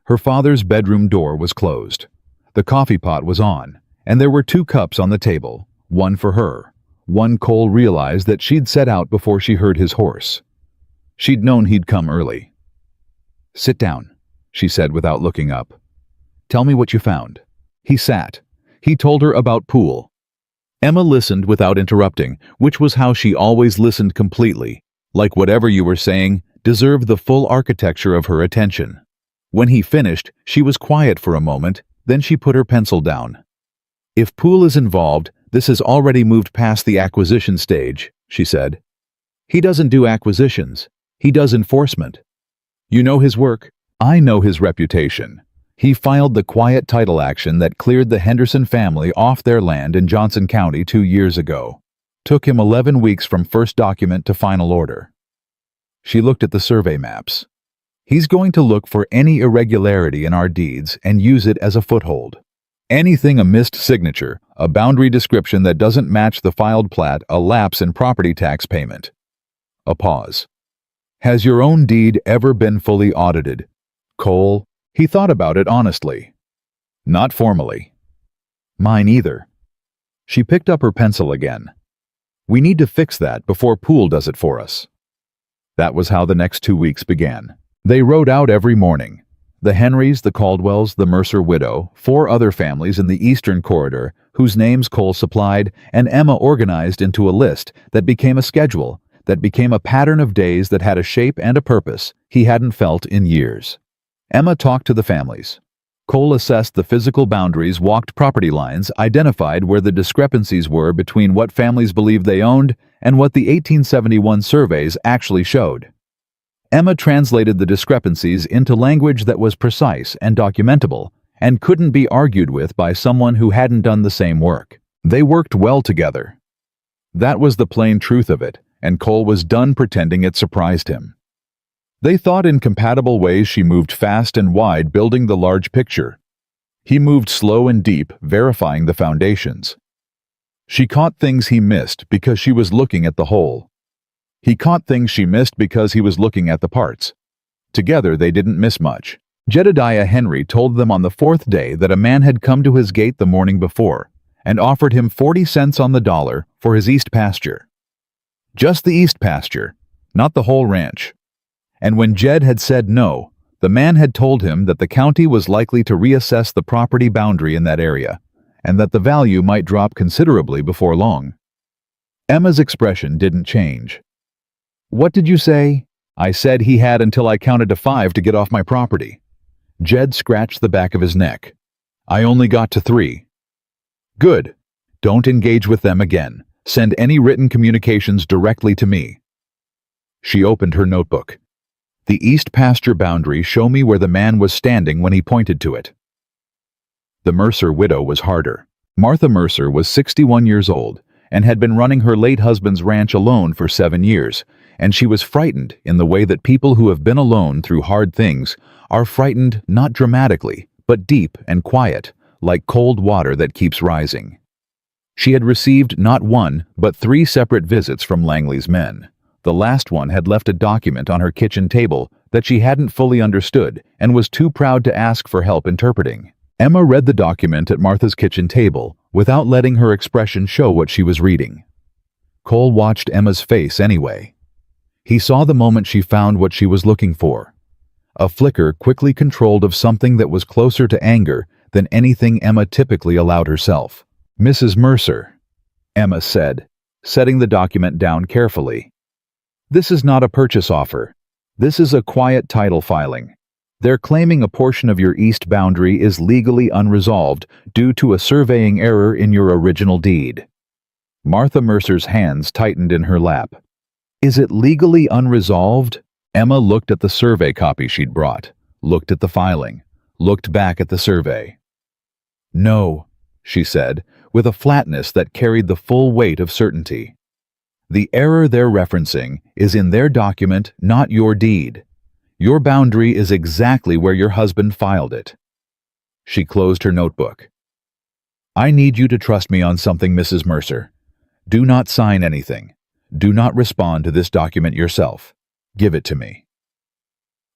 Her father's bedroom door was closed. The coffee pot was on, and there were 2 cups on the table, one for her. One Cole realized that she'd set out before she heard his horse. She'd known he'd come early. "Sit down," she said without looking up. "Tell me what you found." He sat. He told her about Poole. Emma listened without interrupting, which was how she always listened completely, like whatever you were saying deserved the full architecture of her attention. When he finished, she was quiet for a moment, then she put her pencil down. "If Poole is involved, this has already moved past the acquisition stage," she said. "He doesn't do acquisitions. He does enforcement. You know his work. I know his reputation. He filed the quiet title action that cleared the Henderson family off their land in Johnson County 2 years ago. Took him 11 weeks from first document to final order." She looked at the survey maps. "He's going to look for any irregularity in our deeds and use it as a foothold. Anything a missed signature, a boundary description that doesn't match the filed plat, a lapse in property tax payment." A pause. "Has your own deed ever been fully audited, Cole?" He thought about it honestly. "Not formally." "Mine either." She picked up her pencil again. "We need to fix that before Poole does it for us." That was how the next 2 weeks began. They rode out every morning. The Henrys, the Caldwells, the Mercer widow, 4 other families in the Eastern Corridor, whose names Cole supplied, and Emma organized into a list that became a schedule, that became a pattern of days that had a shape and a purpose he hadn't felt in years. Emma talked to the families. Cole assessed the physical boundaries, walked property lines, identified where the discrepancies were between what families believed they owned and what the 1871 surveys actually showed. Emma translated the discrepancies into language that was precise and documentable, and couldn't be argued with by someone who hadn't done the same work. They worked well together. That was the plain truth of it, and Cole was done pretending it surprised him. They thought in compatible ways. She moved fast and wide, building the large picture. He moved slow and deep, verifying the foundations. She caught things he missed because she was looking at the whole. He caught things she missed because he was looking at the parts. Together they didn't miss much. Jedediah Henry told them on the 4th day that a man had come to his gate the morning before and offered him 40 cents on the dollar for his east pasture. Just the east pasture, not the whole ranch. And when Jed had said no, the man had told him that the county was likely to reassess the property boundary in that area, and that the value might drop considerably before long. Emma's expression didn't change. "What did you say?" "I said he had until I counted to 5 to get off my property." Jed scratched the back of his neck. "I only got to 3. "Good. Don't engage with them again. Send any written communications directly to me." She opened her notebook. "The east pasture boundary, show me where the man was standing when he pointed to it." The Mercer widow was harder. Martha Mercer was 61 years old and had been running her late husband's ranch alone for 7 years, and she was frightened in the way that people who have been alone through hard things are frightened, not dramatically, but deep and quiet, like cold water that keeps rising. She had received not 1, but 3 separate visits from Langley's men. The last one had left a document on her kitchen table that she hadn't fully understood and was too proud to ask for help interpreting. Emma read the document at Martha's kitchen table without letting her expression show what she was reading. Cole watched Emma's face anyway. He saw the moment she found what she was looking for. A flicker quickly controlled of something that was closer to anger than anything Emma typically allowed herself. "Mrs. Mercer," Emma said, setting the document down carefully. "This is not a purchase offer. This is a quiet title filing. They're claiming a portion of your east boundary is legally unresolved due to a surveying error in your original deed." Martha Mercer's hands tightened in her lap. "Is it legally unresolved?" Emma looked at the survey copy she'd brought, looked at the filing, looked back at the survey. "No," she said, with a flatness that carried the full weight of certainty. "The error they're referencing is in their document, not your deed. Your boundary is exactly where your husband filed it." She closed her notebook. "I need you to trust me on something, Mrs. Mercer. Do not sign anything. Do not respond to this document yourself. Give it to me."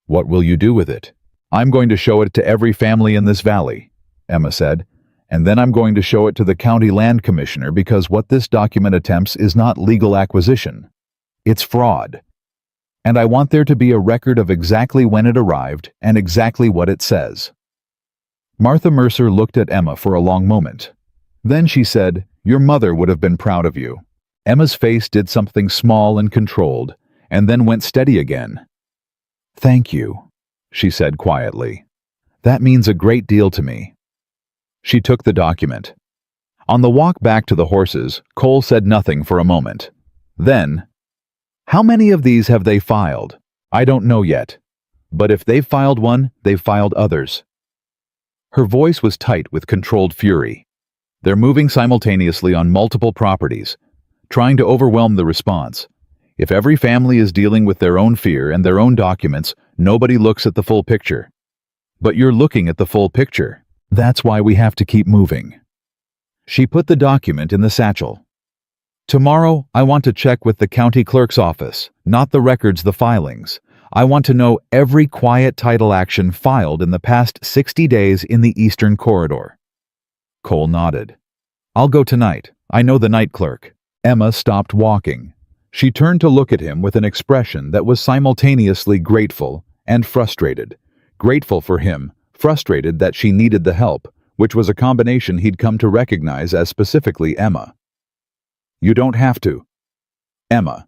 "What will you do with it?" "I'm going to show it to every family in this valley," Emma said, "and then I'm going to show it to the county land commissioner because what this document attempts is not legal acquisition. It's fraud. And I want there to be a record of exactly when it arrived and exactly what it says." Martha Mercer looked at Emma for a long moment. Then she said, "Your mother would have been proud of you." Emma's face did something small and controlled, and then went steady again. "Thank you," she said quietly. "That means a great deal to me." She took the document. On the walk back to the horses, Cole said nothing for a moment. Then, "How many of these have they filed? I don't know yet. But if they've filed one, they've filed others." Her voice was tight with controlled fury. "They're moving simultaneously on multiple properties, trying to overwhelm the response. If every family is dealing with their own fear and their own documents, nobody looks at the full picture. But you're looking at the full picture. That's why we have to keep moving." She put the document in the satchel. "Tomorrow, I want to check with the county clerk's office, not the records, the filings. I want to know every quiet title action filed in the past 60 days in the Eastern Corridor." Cole nodded. "I'll go tonight. I know the night clerk." Emma stopped walking. She turned to look at him with an expression that was simultaneously grateful and frustrated. Grateful for him, frustrated that she needed the help, which was a combination he'd come to recognize as specifically Emma. "You don't have to." Emma.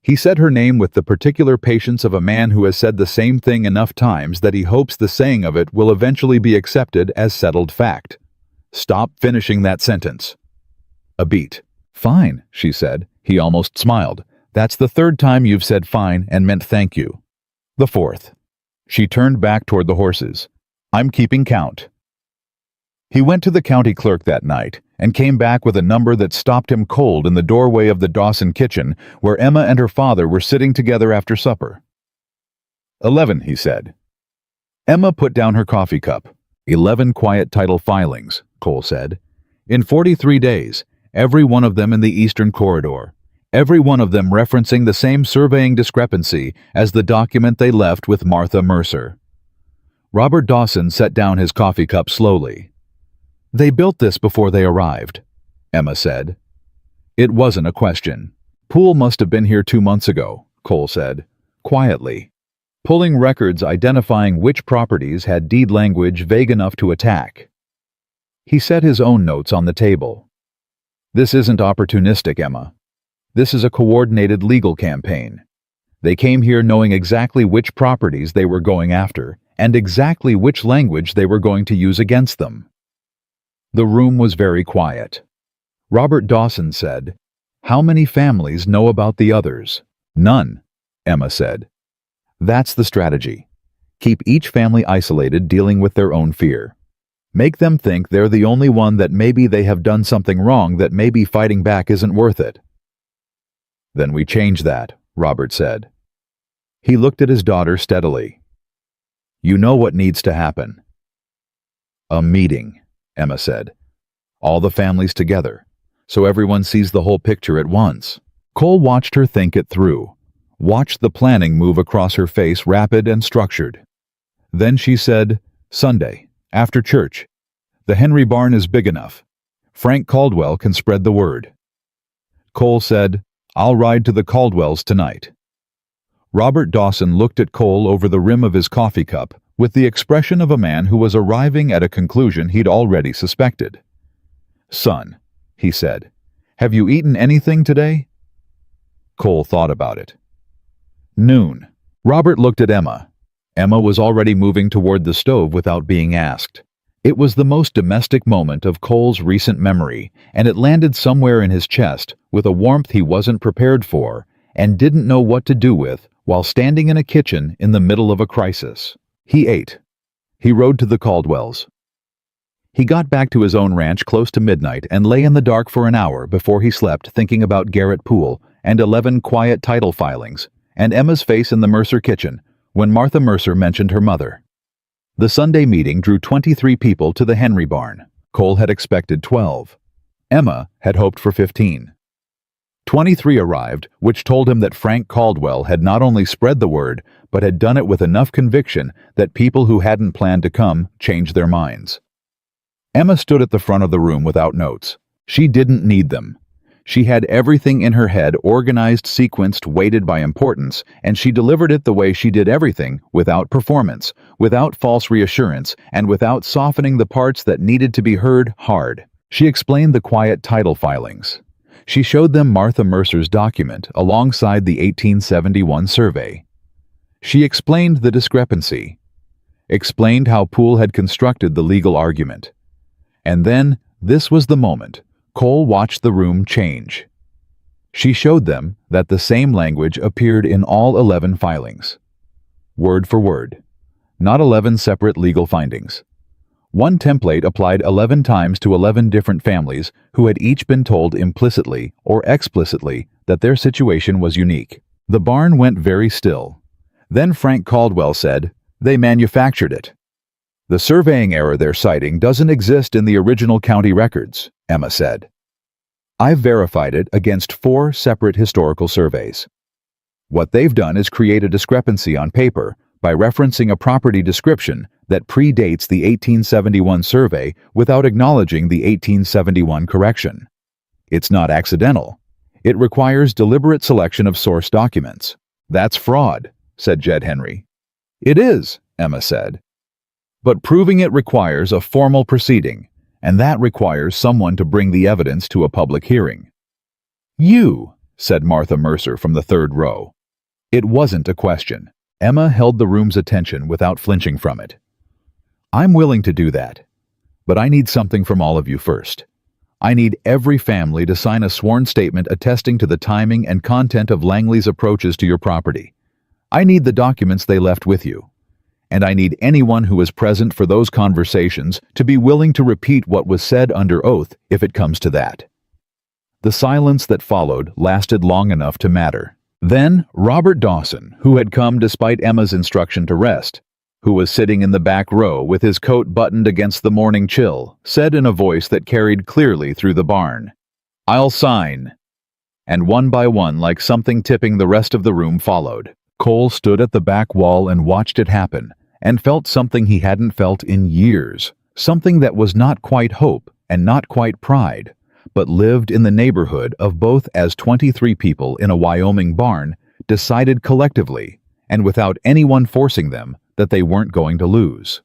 He said her name with the particular patience of a man who has said the same thing enough times that he hopes the saying of it will eventually be accepted as settled fact. "Stop finishing that sentence." A beat. "Fine," she said. He almost smiled. "That's the third time you've said fine and meant thank you." The fourth. She turned back toward the horses. "I'm keeping count." He went to the county clerk that night and came back with a number that stopped him cold in the doorway of the Dawson kitchen where Emma and her father were sitting together after supper. 11, he said. Emma put down her coffee cup. 11 quiet title filings, Cole said. In 43 days, every one of them in the Eastern Corridor. Every one of them referencing the same surveying discrepancy as the document they left with Martha Mercer. Robert Dawson set down his coffee cup slowly. "They built this before they arrived," Emma said. It wasn't a question. "Poole must have been here 2 months ago," Cole said, quietly, pulling records identifying which properties had deed language vague enough to attack. He set his own notes on the table. "This isn't opportunistic, Emma. This is a coordinated legal campaign. They came here knowing exactly which properties they were going after and exactly which language they were going to use against them." The room was very quiet. Robert Dawson said, "How many families know about the others?" "None," Emma said. "That's the strategy. Keep each family isolated, dealing with their own fear. Make them think they're the only one, that maybe they have done something wrong, that maybe fighting back isn't worth it." "Then we change that," Robert said. He looked at his daughter steadily. "You know what needs to happen." "A meeting," Emma said. "All the families together, so everyone sees the whole picture at once." Cole watched her think it through, watched the planning move across her face, rapid and structured. Then she said, "Sunday, after church. The Henry barn is big enough. Frank Caldwell can spread the word." Cole said, "I'll ride to the Caldwells tonight." Robert Dawson looked at Cole over the rim of his coffee cup with the expression of a man who was arriving at a conclusion he'd already suspected. "Son," he said, "have you eaten anything today?" Cole thought about it. "Noon." Robert looked at Emma. Emma was already moving toward the stove without being asked. It was the most domestic moment of Cole's recent memory, and it landed somewhere in his chest with a warmth he wasn't prepared for and didn't know what to do with while standing in a kitchen in the middle of a crisis. He ate. He rode to the Caldwells. He got back to his own ranch close to midnight and lay in the dark for an hour before he slept, thinking about Garrett Poole and 11 quiet title filings and Emma's face in the Mercer kitchen when Martha Mercer mentioned her mother. The Sunday meeting drew 23 people to the Henry barn. Cole had expected 12. Emma had hoped for 15. 23 arrived, which told him that Frank Caldwell had not only spread the word, but had done it with enough conviction that people who hadn't planned to come changed their minds. Emma stood at the front of the room without notes. She didn't need them. She had everything in her head, organized, sequenced, weighted by importance, and she delivered it the way she did everything, without performance, without false reassurance, and without softening the parts that needed to be heard hard. She explained the quiet title filings. She showed them Martha Mercer's document alongside the 1871 survey. She explained the discrepancy, explained how Poole had constructed the legal argument. And then, this was the moment, Cole watched the room change. She showed them that the same language appeared in all 11 filings. Word for word. Not 11 separate legal findings. One template applied 11 times to 11 different families who had each been told implicitly or explicitly that their situation was unique. The barn went very still. Then Frank Caldwell said, "They manufactured it." "The surveying error they're citing doesn't exist in the original county records," Emma said. "I've verified it against 4 separate historical surveys. What they've done is create a discrepancy on paper by referencing a property description that predates the 1871 survey without acknowledging the 1871 correction. It's not accidental. It requires deliberate selection of source documents." "That's fraud," said Jed Henry. "It is," Emma said. "But proving it requires a formal proceeding, and that requires someone to bring the evidence to a public hearing." "You," said Martha Mercer from the 3rd row. It wasn't a question. Emma held the room's attention without flinching from it. "I'm willing to do that, but I need something from all of you first. I need every family to sign a sworn statement attesting to the timing and content of Langley's approaches to your property. I need the documents they left with you. And I need anyone who was present for those conversations to be willing to repeat what was said under oath if it comes to that." The silence that followed lasted long enough to matter. Then Robert Dawson, who had come despite Emma's instruction to rest, who was sitting in the back row with his coat buttoned against the morning chill, said in a voice that carried clearly through the barn, "I'll sign." And one by one, like something tipping, the rest of the room followed. Cole stood at the back wall and watched it happen, and felt something he hadn't felt in years, something that was not quite hope and not quite pride, but lived in the neighborhood of both as 23 people in a Wyoming barn decided collectively, and without anyone forcing them, that they weren't going to lose.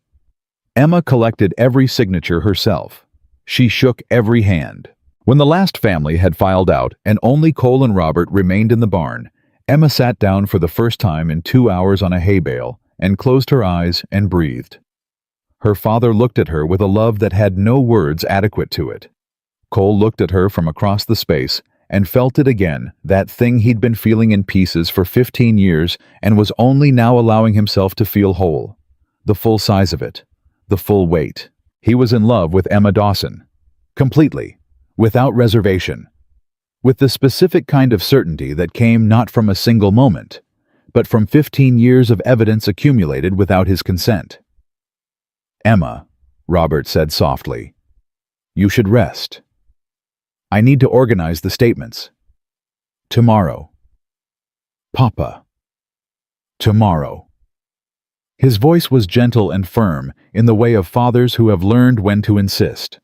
Emma collected every signature herself. She shook every hand. When the last family had filed out and only Cole and Robert remained in the barn, Emma sat down for the first time in 2 hours on a hay bale and closed her eyes and breathed. Her father looked at her with a love that had no words adequate to it. Cole looked at her from across the space and felt it again, that thing he'd been feeling in pieces for 15 years and was only now allowing himself to feel whole. The full size of it. The full weight. He was in love with Emma Dawson. Completely. Without reservation. With the specific kind of certainty that came not from a single moment, but from 15 years of evidence accumulated without his consent. "Emma," Robert said softly, "you should rest. I need to organize the statements. Tomorrow." "Papa." "Tomorrow." His voice was gentle and firm in the way of fathers who have learned when to insist.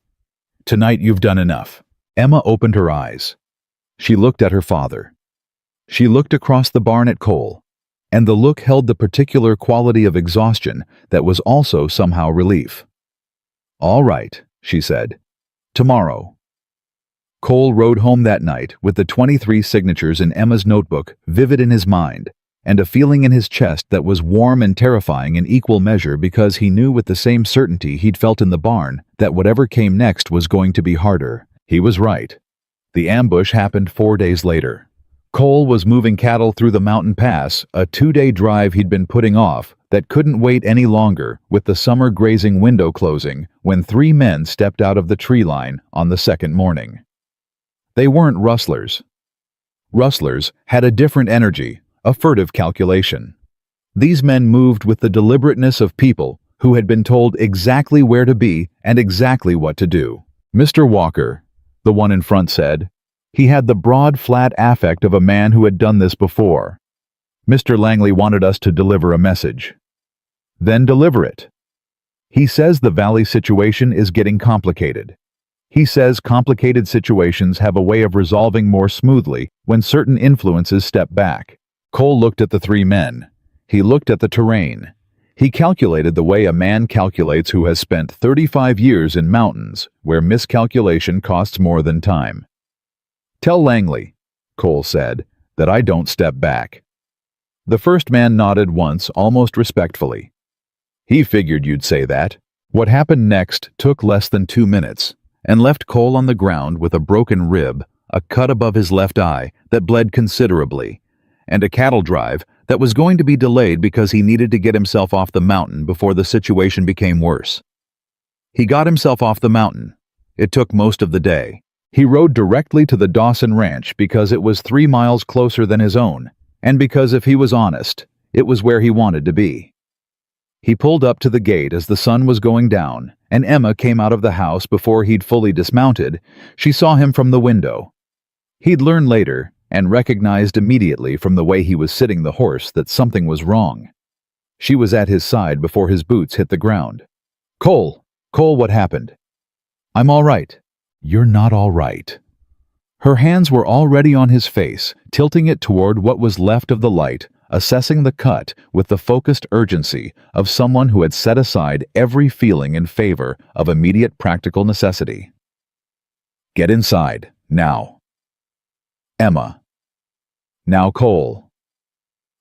"Tonight you've done enough." Emma opened her eyes. She looked at her father. She looked across the barn at Cole, and the look held the particular quality of exhaustion that was also somehow relief. "All right," she said. "Tomorrow." Cole rode home that night with the 23 signatures in Emma's notebook vivid in his mind, and a feeling in his chest that was warm and terrifying in equal measure because he knew with the same certainty he'd felt in the barn that whatever came next was going to be harder. He was right. The ambush happened 4 days later. Cole was moving cattle through the mountain pass, a 2-day drive he'd been putting off that couldn't wait any longer with the summer grazing window closing when 3 men stepped out of the tree line on the second morning. They weren't rustlers. Rustlers had a different energy, a furtive calculation. These men moved with the deliberateness of people who had been told exactly where to be and exactly what to do. "Mr. Walker," the one in front said. He had the broad, flat affect of a man who had done this before. "Mr. Langley wanted us to deliver a message." "Then deliver it." "He says the valley situation is getting complicated. He says complicated situations have a way of resolving more smoothly when certain influences step back." Cole looked at the 3 men. He looked at the terrain. He calculated the way a man calculates who has spent 35 years in mountains, where miscalculation costs more than time. "Tell Langley," Cole said, "that I don't step back." The first man nodded once, almost respectfully. He figured you'd say that. What happened next took less than 2 minutes, and left Cole on the ground with a broken rib, a cut above his left eye that bled considerably, and a cattle drive that was going to be delayed because he needed to get himself off the mountain before the situation became worse. He got himself off the mountain. It took most of the day. He rode directly to the Dawson Ranch because it was 3 miles closer than his own, and because if he was honest, it was where he wanted to be. He pulled up to the gate as the sun was going down, and Emma came out of the house before he'd fully dismounted. She saw him from the window. He'd learn later, and recognized immediately from the way he was sitting the horse, that something was wrong. She was at his side before his boots hit the ground. Cole, what happened?" "I'm all right." "You're not all right." Her hands were already on his face, tilting it toward what was left of the light, assessing the cut with the focused urgency of someone who had set aside every feeling in favor of immediate practical necessity. "Get inside, now." "Emma." "Now, Cole."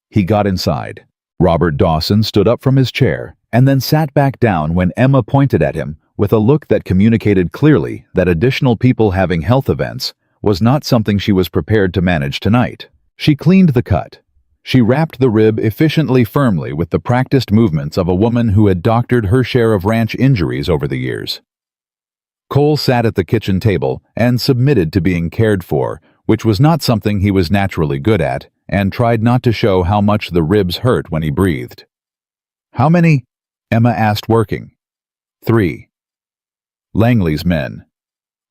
He got inside. Robert Dawson stood up from his chair and then sat back down when Emma pointed at him with a look that communicated clearly that additional people having health events was not something she was prepared to manage tonight. She cleaned the cut. She wrapped the rib efficiently firmly with the practiced movements of a woman who had doctored her share of ranch injuries over the years. Cole sat at the kitchen table and submitted to being cared for, which was not something he was naturally good at, and tried not to show how much the ribs hurt when he breathed. "How many?" Emma asked, working. "3. Langley's men."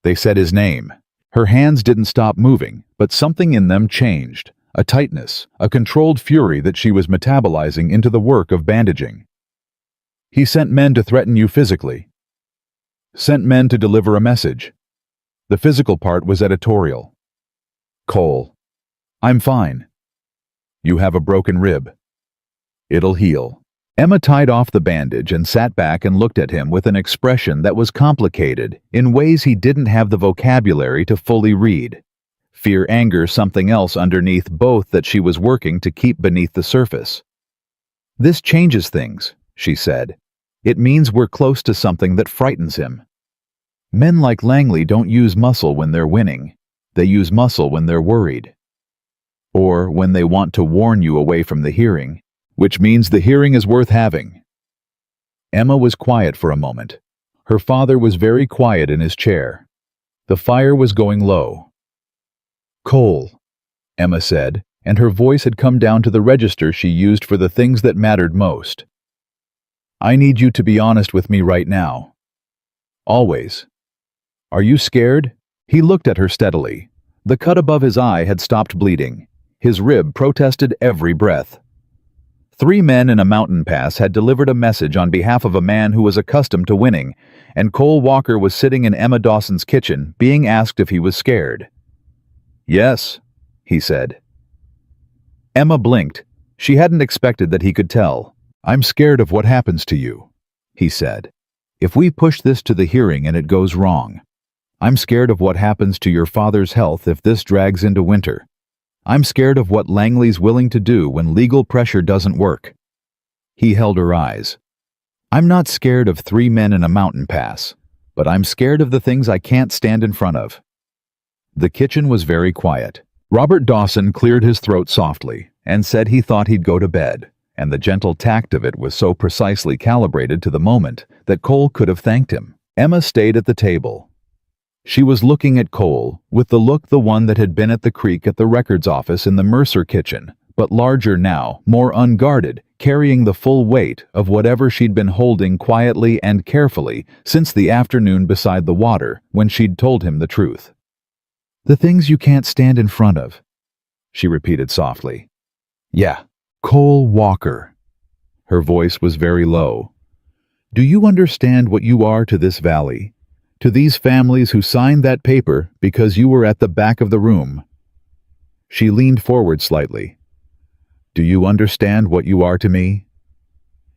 They said his name. Her hands didn't stop moving, but something in them changed. A tightness, a controlled fury that she was metabolizing into the work of bandaging. "He sent men to threaten you physically." "Sent men to deliver a message." The physical part was editorial. "Cole, I'm fine." "You have a broken rib." "It'll heal." Emma tied off the bandage and sat back and looked at him with an expression that was complicated in ways he didn't have the vocabulary to fully read. Fear, anger, something else underneath both that she was working to keep beneath the surface. "This changes things," she said. "It means we're close to something that frightens him. Men like Langley don't use muscle when they're winning. They use muscle when they're worried. Or when they want to warn you away from the hearing, which means the hearing is worth having." Emma was quiet for a moment. Her father was very quiet in his chair. The fire was going low. "Cole," Emma said, and her voice had come down to the register she used for the things that mattered most. "I need you to be honest with me right now. Always. Are you scared?" He looked at her steadily. The cut above his eye had stopped bleeding. His rib protested every breath. 3 men in a mountain pass had delivered a message on behalf of a man who was accustomed to winning, and Cole Walker was sitting in Emma Dawson's kitchen being asked if he was scared. "Yes," he said. Emma blinked. She hadn't expected that he could tell. "I'm scared of what happens to you," he said. "If we push this to the hearing and it goes wrong. I'm scared of what happens to your father's health if this drags into winter. I'm scared of what Langley's willing to do when legal pressure doesn't work." He held her eyes. "I'm not scared of 3 men in a mountain pass, but I'm scared of the things I can't stand in front of." The kitchen was very quiet. Robert Dawson cleared his throat softly and said he thought he'd go to bed, and the gentle tact of it was so precisely calibrated to the moment that Cole could have thanked him. Emma stayed at the table. She was looking at Cole with the look the one that had been at the creek at the records office in the Mercer kitchen, but larger now, more unguarded, carrying the full weight of whatever she'd been holding quietly and carefully since the afternoon beside the water when she'd told him the truth. "The things you can't stand in front of," she repeated softly. "Yeah, Cole Walker." Her voice was very low. "Do you understand what you are to this valley? To these families who signed that paper because you were at the back of the room?" She leaned forward slightly. "Do you understand what you are to me?"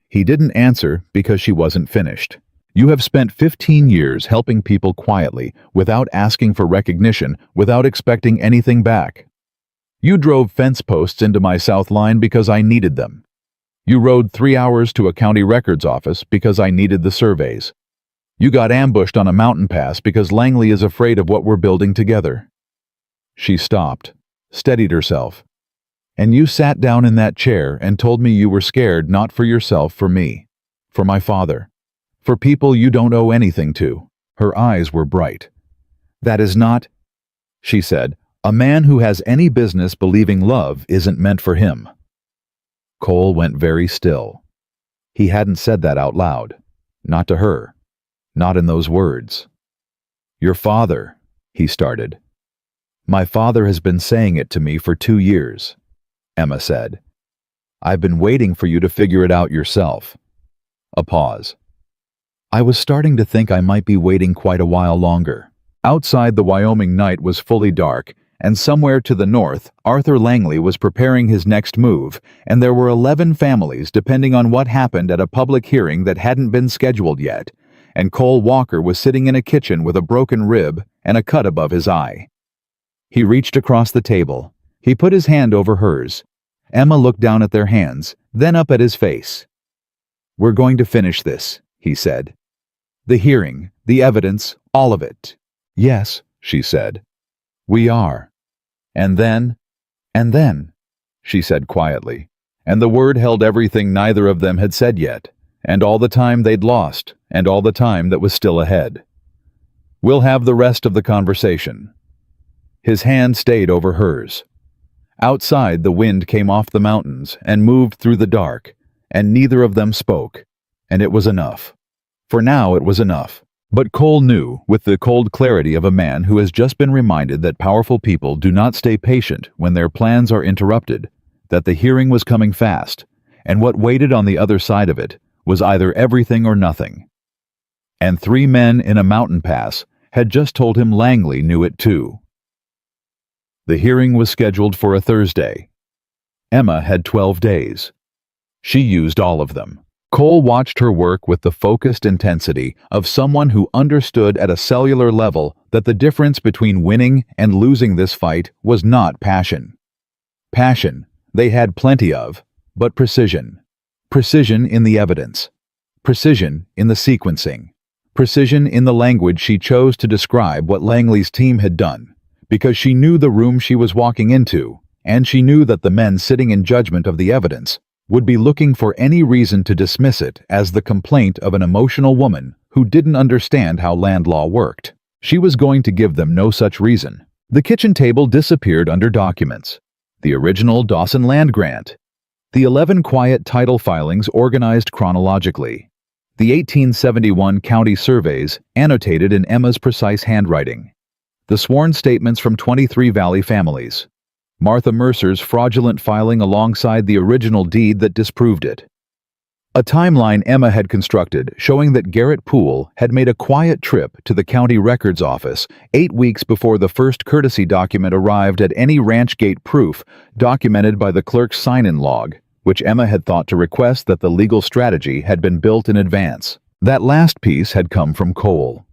He didn't answer because she wasn't finished. You have spent 15 years helping people quietly, without asking for recognition, without expecting anything back. You drove fence posts into my South Line because I needed them. You rode 3 hours to a county records office because I needed the surveys. You got ambushed on a mountain pass because Langley is afraid of what we're building together. She stopped, steadied herself. And you sat down in that chair and told me you were scared not for yourself, for me, for my father, for people you don't owe anything to. Her eyes were bright. That is not, she said, a man who has any business believing love isn't meant for him. Cole went very still. He hadn't said that out loud. Not to her. Not in those words. Your father, he started. My father has been saying it to me for 2 years, Emma said. I've been waiting for you to figure it out yourself. A pause. I was starting to think I might be waiting quite a while longer. Outside, the Wyoming night was fully dark, and somewhere to the north, Arthur Langley was preparing his next move, and there were 11 families depending on what happened at a public hearing that hadn't been scheduled yet, and Cole Walker was sitting in a kitchen with a broken rib and a cut above his eye. He reached across the table. He put his hand over hers. Emma looked down at their hands, then up at his face. We're going to finish this, he said. The hearing, the evidence, all of it. Yes, she said. We are. And then, she said quietly, and the word held everything neither of them had said yet, and all the time they'd lost, and all the time that was still ahead. We'll have the rest of the conversation. His hand stayed over hers. Outside, the wind came off the mountains and moved through the dark, and neither of them spoke, and it was enough. For now it was enough. But Cole knew, with the cold clarity of a man who has just been reminded that powerful people do not stay patient when their plans are interrupted, that the hearing was coming fast, and what waited on the other side of it was either everything or nothing. And 3 men in a mountain pass had just told him Langley knew it too. The hearing was scheduled for a Thursday. Emma had 12 days. She used all of them. Cole watched her work with the focused intensity of someone who understood at a cellular level that the difference between winning and losing this fight was not passion. Passion, they had plenty of, but precision. Precision in the evidence. Precision in the sequencing. Precision in the language she chose to describe what Langley's team had done, because she knew the room she was walking into, and she knew that the men sitting in judgment of the evidence would be looking for any reason to dismiss it as the complaint of an emotional woman who didn't understand how land law worked. She was going to give them no such reason. The kitchen table disappeared under documents. The original Dawson land grant. The 11 quiet title filings organized chronologically. The 1871 county surveys annotated in Emma's precise handwriting. The sworn statements from 23 Valley families. Martha Mercer's fraudulent filing alongside the original deed that disproved it. A timeline Emma had constructed showing that Garrett Poole had made a quiet trip to the county records office 8 weeks before the first courtesy document arrived at any ranch gate proof documented by the clerk's sign-in log, which Emma had thought to request that the legal strategy had been built in advance. That last piece had come from Cole.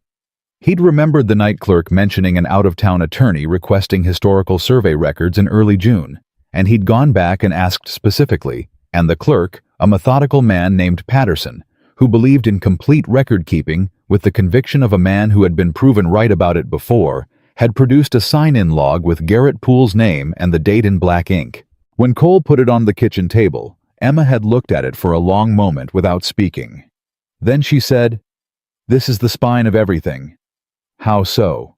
He'd remembered the night clerk mentioning an out-of-town attorney requesting historical survey records in early June, and he'd gone back and asked specifically, and the clerk, a methodical man named Patterson, who believed in complete record-keeping with the conviction of a man who had been proven right about it before, had produced a sign-in log with Garrett Poole's name and the date in black ink. When Cole put it on the kitchen table, Emma had looked at it for a long moment without speaking. Then she said, "This is the spine of everything." How so?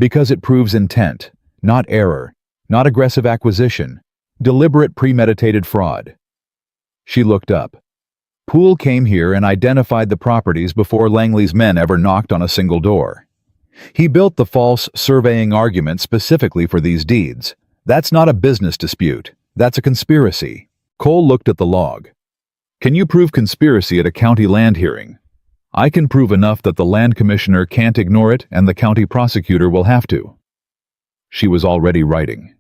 Because it proves intent, not error, not aggressive acquisition, deliberate premeditated fraud. She looked up. Poole came here and identified the properties before Langley's men ever knocked on a single door. He built the false surveying argument specifically for these deeds. That's not a business dispute. That's a conspiracy. Cole looked at the log. Can you prove conspiracy at a county land hearing? I can prove enough that the land commissioner can't ignore it and the county prosecutor will have to. She was already writing.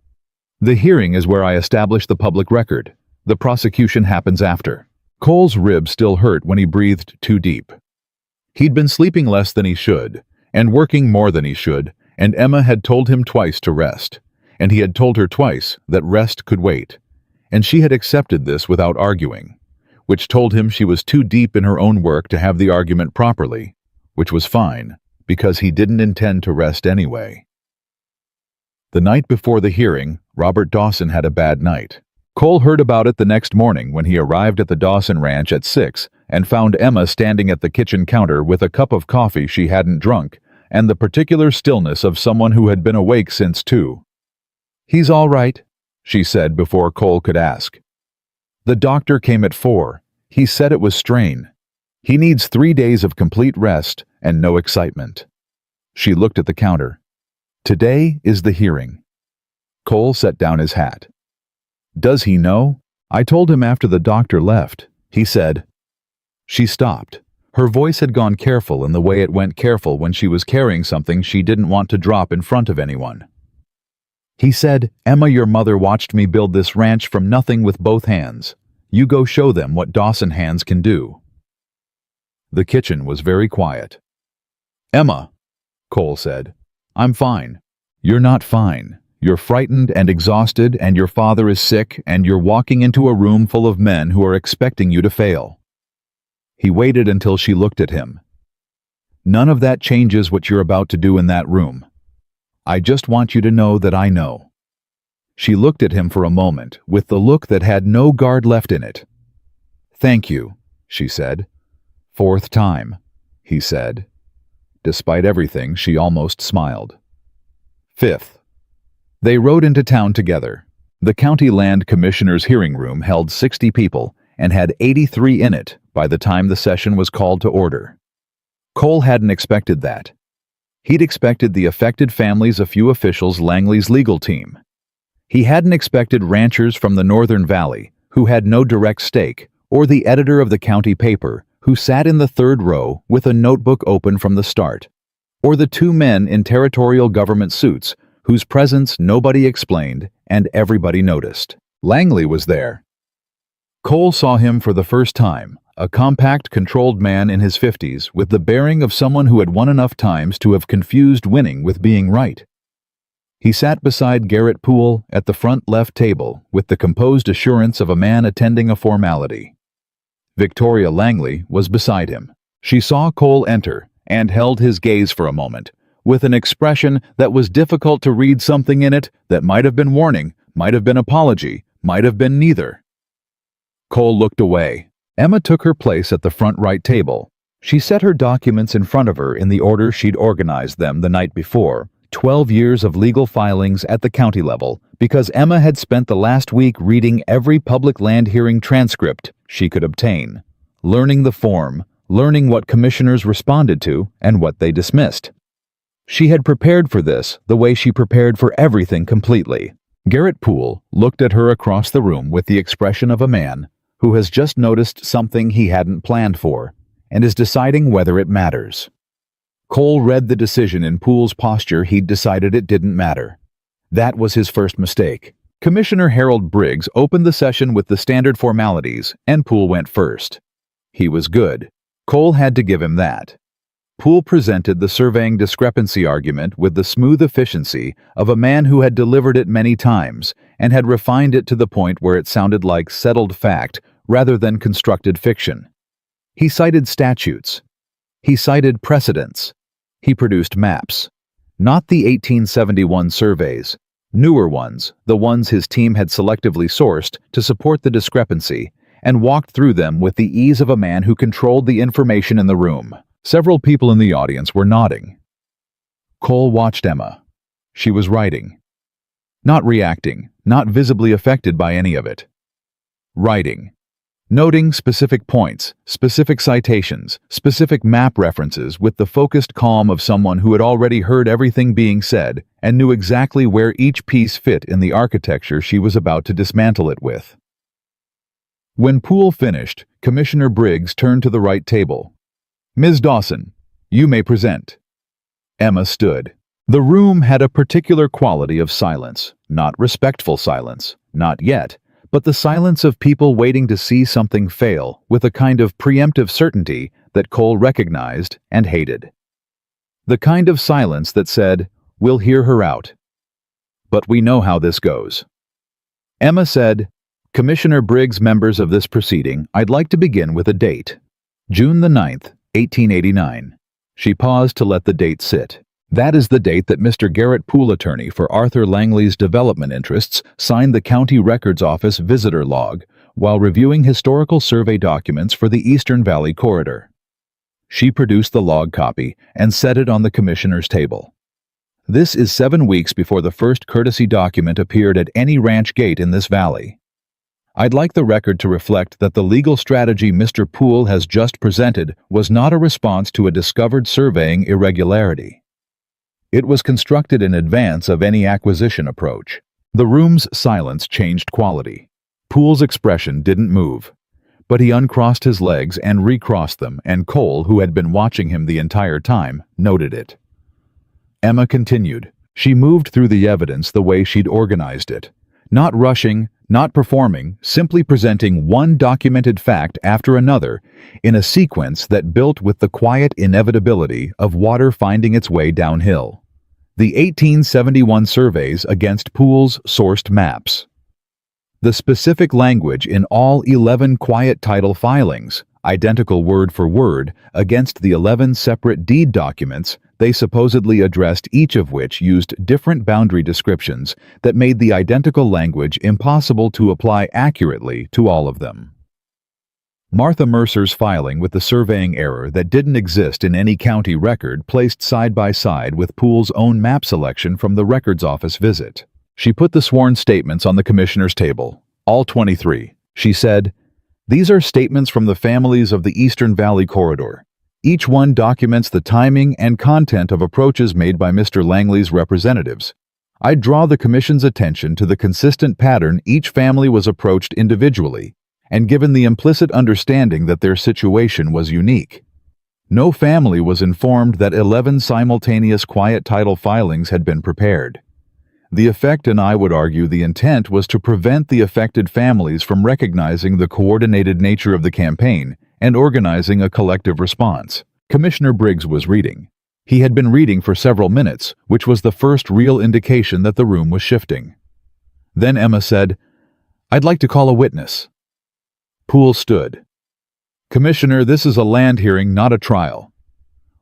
The hearing is where I establish the public record. The prosecution happens after. Cole's ribs still hurt when he breathed too deep. He'd been sleeping less than he should, and working more than he should, and Emma had told him twice to rest, and he had told her twice that rest could wait, and she had accepted this without arguing, which told him she was too deep in her own work to have the argument properly, which was fine, because he didn't intend to rest anyway. The night before the hearing, Robert Dawson had a bad night. Cole heard about it the next morning when he arrived at the Dawson Ranch at 6 and found Emma standing at the kitchen counter with a cup of coffee she hadn't drunk and the particular stillness of someone who had been awake since 2. "He's all right," she said before Cole could ask. "The doctor came at 4. He said it was strain. He needs 3 days of complete rest and no excitement." She looked at the counter. "Today is the hearing." Cole set down his hat. "Does he know? I told him after the doctor left," he said. She stopped. Her voice had gone careful in the way it went careful when she was carrying something she didn't want to drop in front of anyone. "He said, 'Emma, your mother watched me build this ranch from nothing with both hands. You go show them what Dawson hands can do.'" The kitchen was very quiet. "Emma," Cole said, "I'm fine." "You're not fine. You're frightened and exhausted, and your father is sick, and you're walking into a room full of men who are expecting you to fail." He waited until she looked at him. "None of that changes what you're about to do in that room. I just want you to know that I know." She looked at him for a moment, with the look that had no guard left in it. "Thank you," she said. "4th time," he said. Despite everything, she almost smiled. 5th. They rode into town together. The county land commissioner's hearing room held 60 people and had 83 in it by the time the session was called to order. Cole hadn't expected that. He'd expected the affected families, a few officials, Langley's legal team. He hadn't expected ranchers from the Northern Valley, who had no direct stake, or the editor of the county paper, who sat in the 3rd row with a notebook open from the start, or the 2 men in territorial government suits, whose presence nobody explained and everybody noticed. Langley was there. Cole saw him for the first time, a compact, controlled man in his 50s with the bearing of someone who had won enough times to have confused winning with being right. He sat beside Garrett Poole at the front left table with the composed assurance of a man attending a formality. Victoria Langley was beside him. She saw Cole enter and held his gaze for a moment, with an expression that was difficult to read, something in it that might have been warning, might have been apology, might have been neither. Cole looked away. Emma took her place at the front right table. She set her documents in front of her in the order she'd organized them the night before, 12 years of legal filings at the county level, because Emma had spent the last week reading every public land hearing transcript she could obtain, learning the form, learning what commissioners responded to and what they dismissed. She had prepared for this the way she prepared for everything completely. Garrett Poole looked at her across the room with the expression of a man who has just noticed something he hadn't planned for and is deciding whether it matters. Cole read the decision in Poole's posture. He'd decided it didn't matter. That was his first mistake. Commissioner Harold Briggs opened the session with the standard formalities, and Poole went first. He was good. Cole had to give him that. Poole presented the surveying discrepancy argument with the smooth efficiency of a man who had delivered it many times and had refined it to the point where it sounded like settled fact rather than constructed fiction. He cited statutes. He cited precedents. He produced maps. Not the 1871 surveys, newer ones, the ones his team had selectively sourced to support the discrepancy, and walked through them with the ease of a man who controlled the information in the room. Several people in the audience were nodding. Cole watched Emma. She was writing. Not reacting, not visibly affected by any of it. Writing. Noting specific points, specific citations, specific map references with the focused calm of someone who had already heard everything being said and knew exactly where each piece fit in the architecture she was about to dismantle it with. When Poole finished, Commissioner Briggs turned to the right table. "Ms. Dawson, you may present." Emma stood. The room had a particular quality of silence, not respectful silence, not yet, but the silence of people waiting to see something fail with a kind of preemptive certainty that Cole recognized and hated. The kind of silence that said, "We'll hear her out. But we know how this goes." Emma said, "Commissioner Briggs, members of this proceeding, I'd like to begin with a date. June the 9th, 1889. She paused to let the date sit. That is the date that Mr. Garrett Poole, attorney for Arthur Langley's development interests, signed the County Records Office visitor log while reviewing historical survey documents for the Eastern Valley Corridor. She produced the log copy and set it on the commissioner's table. This is 7 weeks before the first courtesy document appeared at any ranch gate in this valley. I'd like the record to reflect that the legal strategy Mr. Poole has just presented was not a response to a discovered surveying irregularity. It was constructed in advance of any acquisition approach." The room's silence changed quality. Poole's expression didn't move, but he uncrossed his legs and recrossed them, and Cole, who had been watching him the entire time, noted it. Emma continued. She moved through the evidence the way she'd organized it. Not rushing, not performing, simply presenting one documented fact after another in a sequence that built with the quiet inevitability of water finding its way downhill. The 1871 surveys against Poole's sourced maps. The specific language in all 11 quiet title filings, identical word for word, against the 11 separate deed documents they supposedly addressed, each of which used different boundary descriptions that made the identical language impossible to apply accurately to all of them. Martha Mercer's filing with the surveying error that didn't exist in any county record placed side by side with Poole's own map selection from the records office visit. She put the sworn statements on the commissioner's table, all 23. She said, "These are statements from the families of the Eastern Valley Corridor. Each one documents the timing and content of approaches made by Mr. Langley's representatives. I draw the Commission's attention to the consistent pattern each family was approached individually, and given the implicit understanding that their situation was unique. No family was informed that 11 simultaneous quiet title filings had been prepared. The effect, and I would argue the intent, was to prevent the affected families from recognizing the coordinated nature of the campaign and organizing a collective response." Commissioner Briggs was reading. He had been reading for several minutes, which was the first real indication that the room was shifting. Then Emma said, "I'd like to call a witness." Poole stood. "Commissioner, this is a land hearing, not a trial.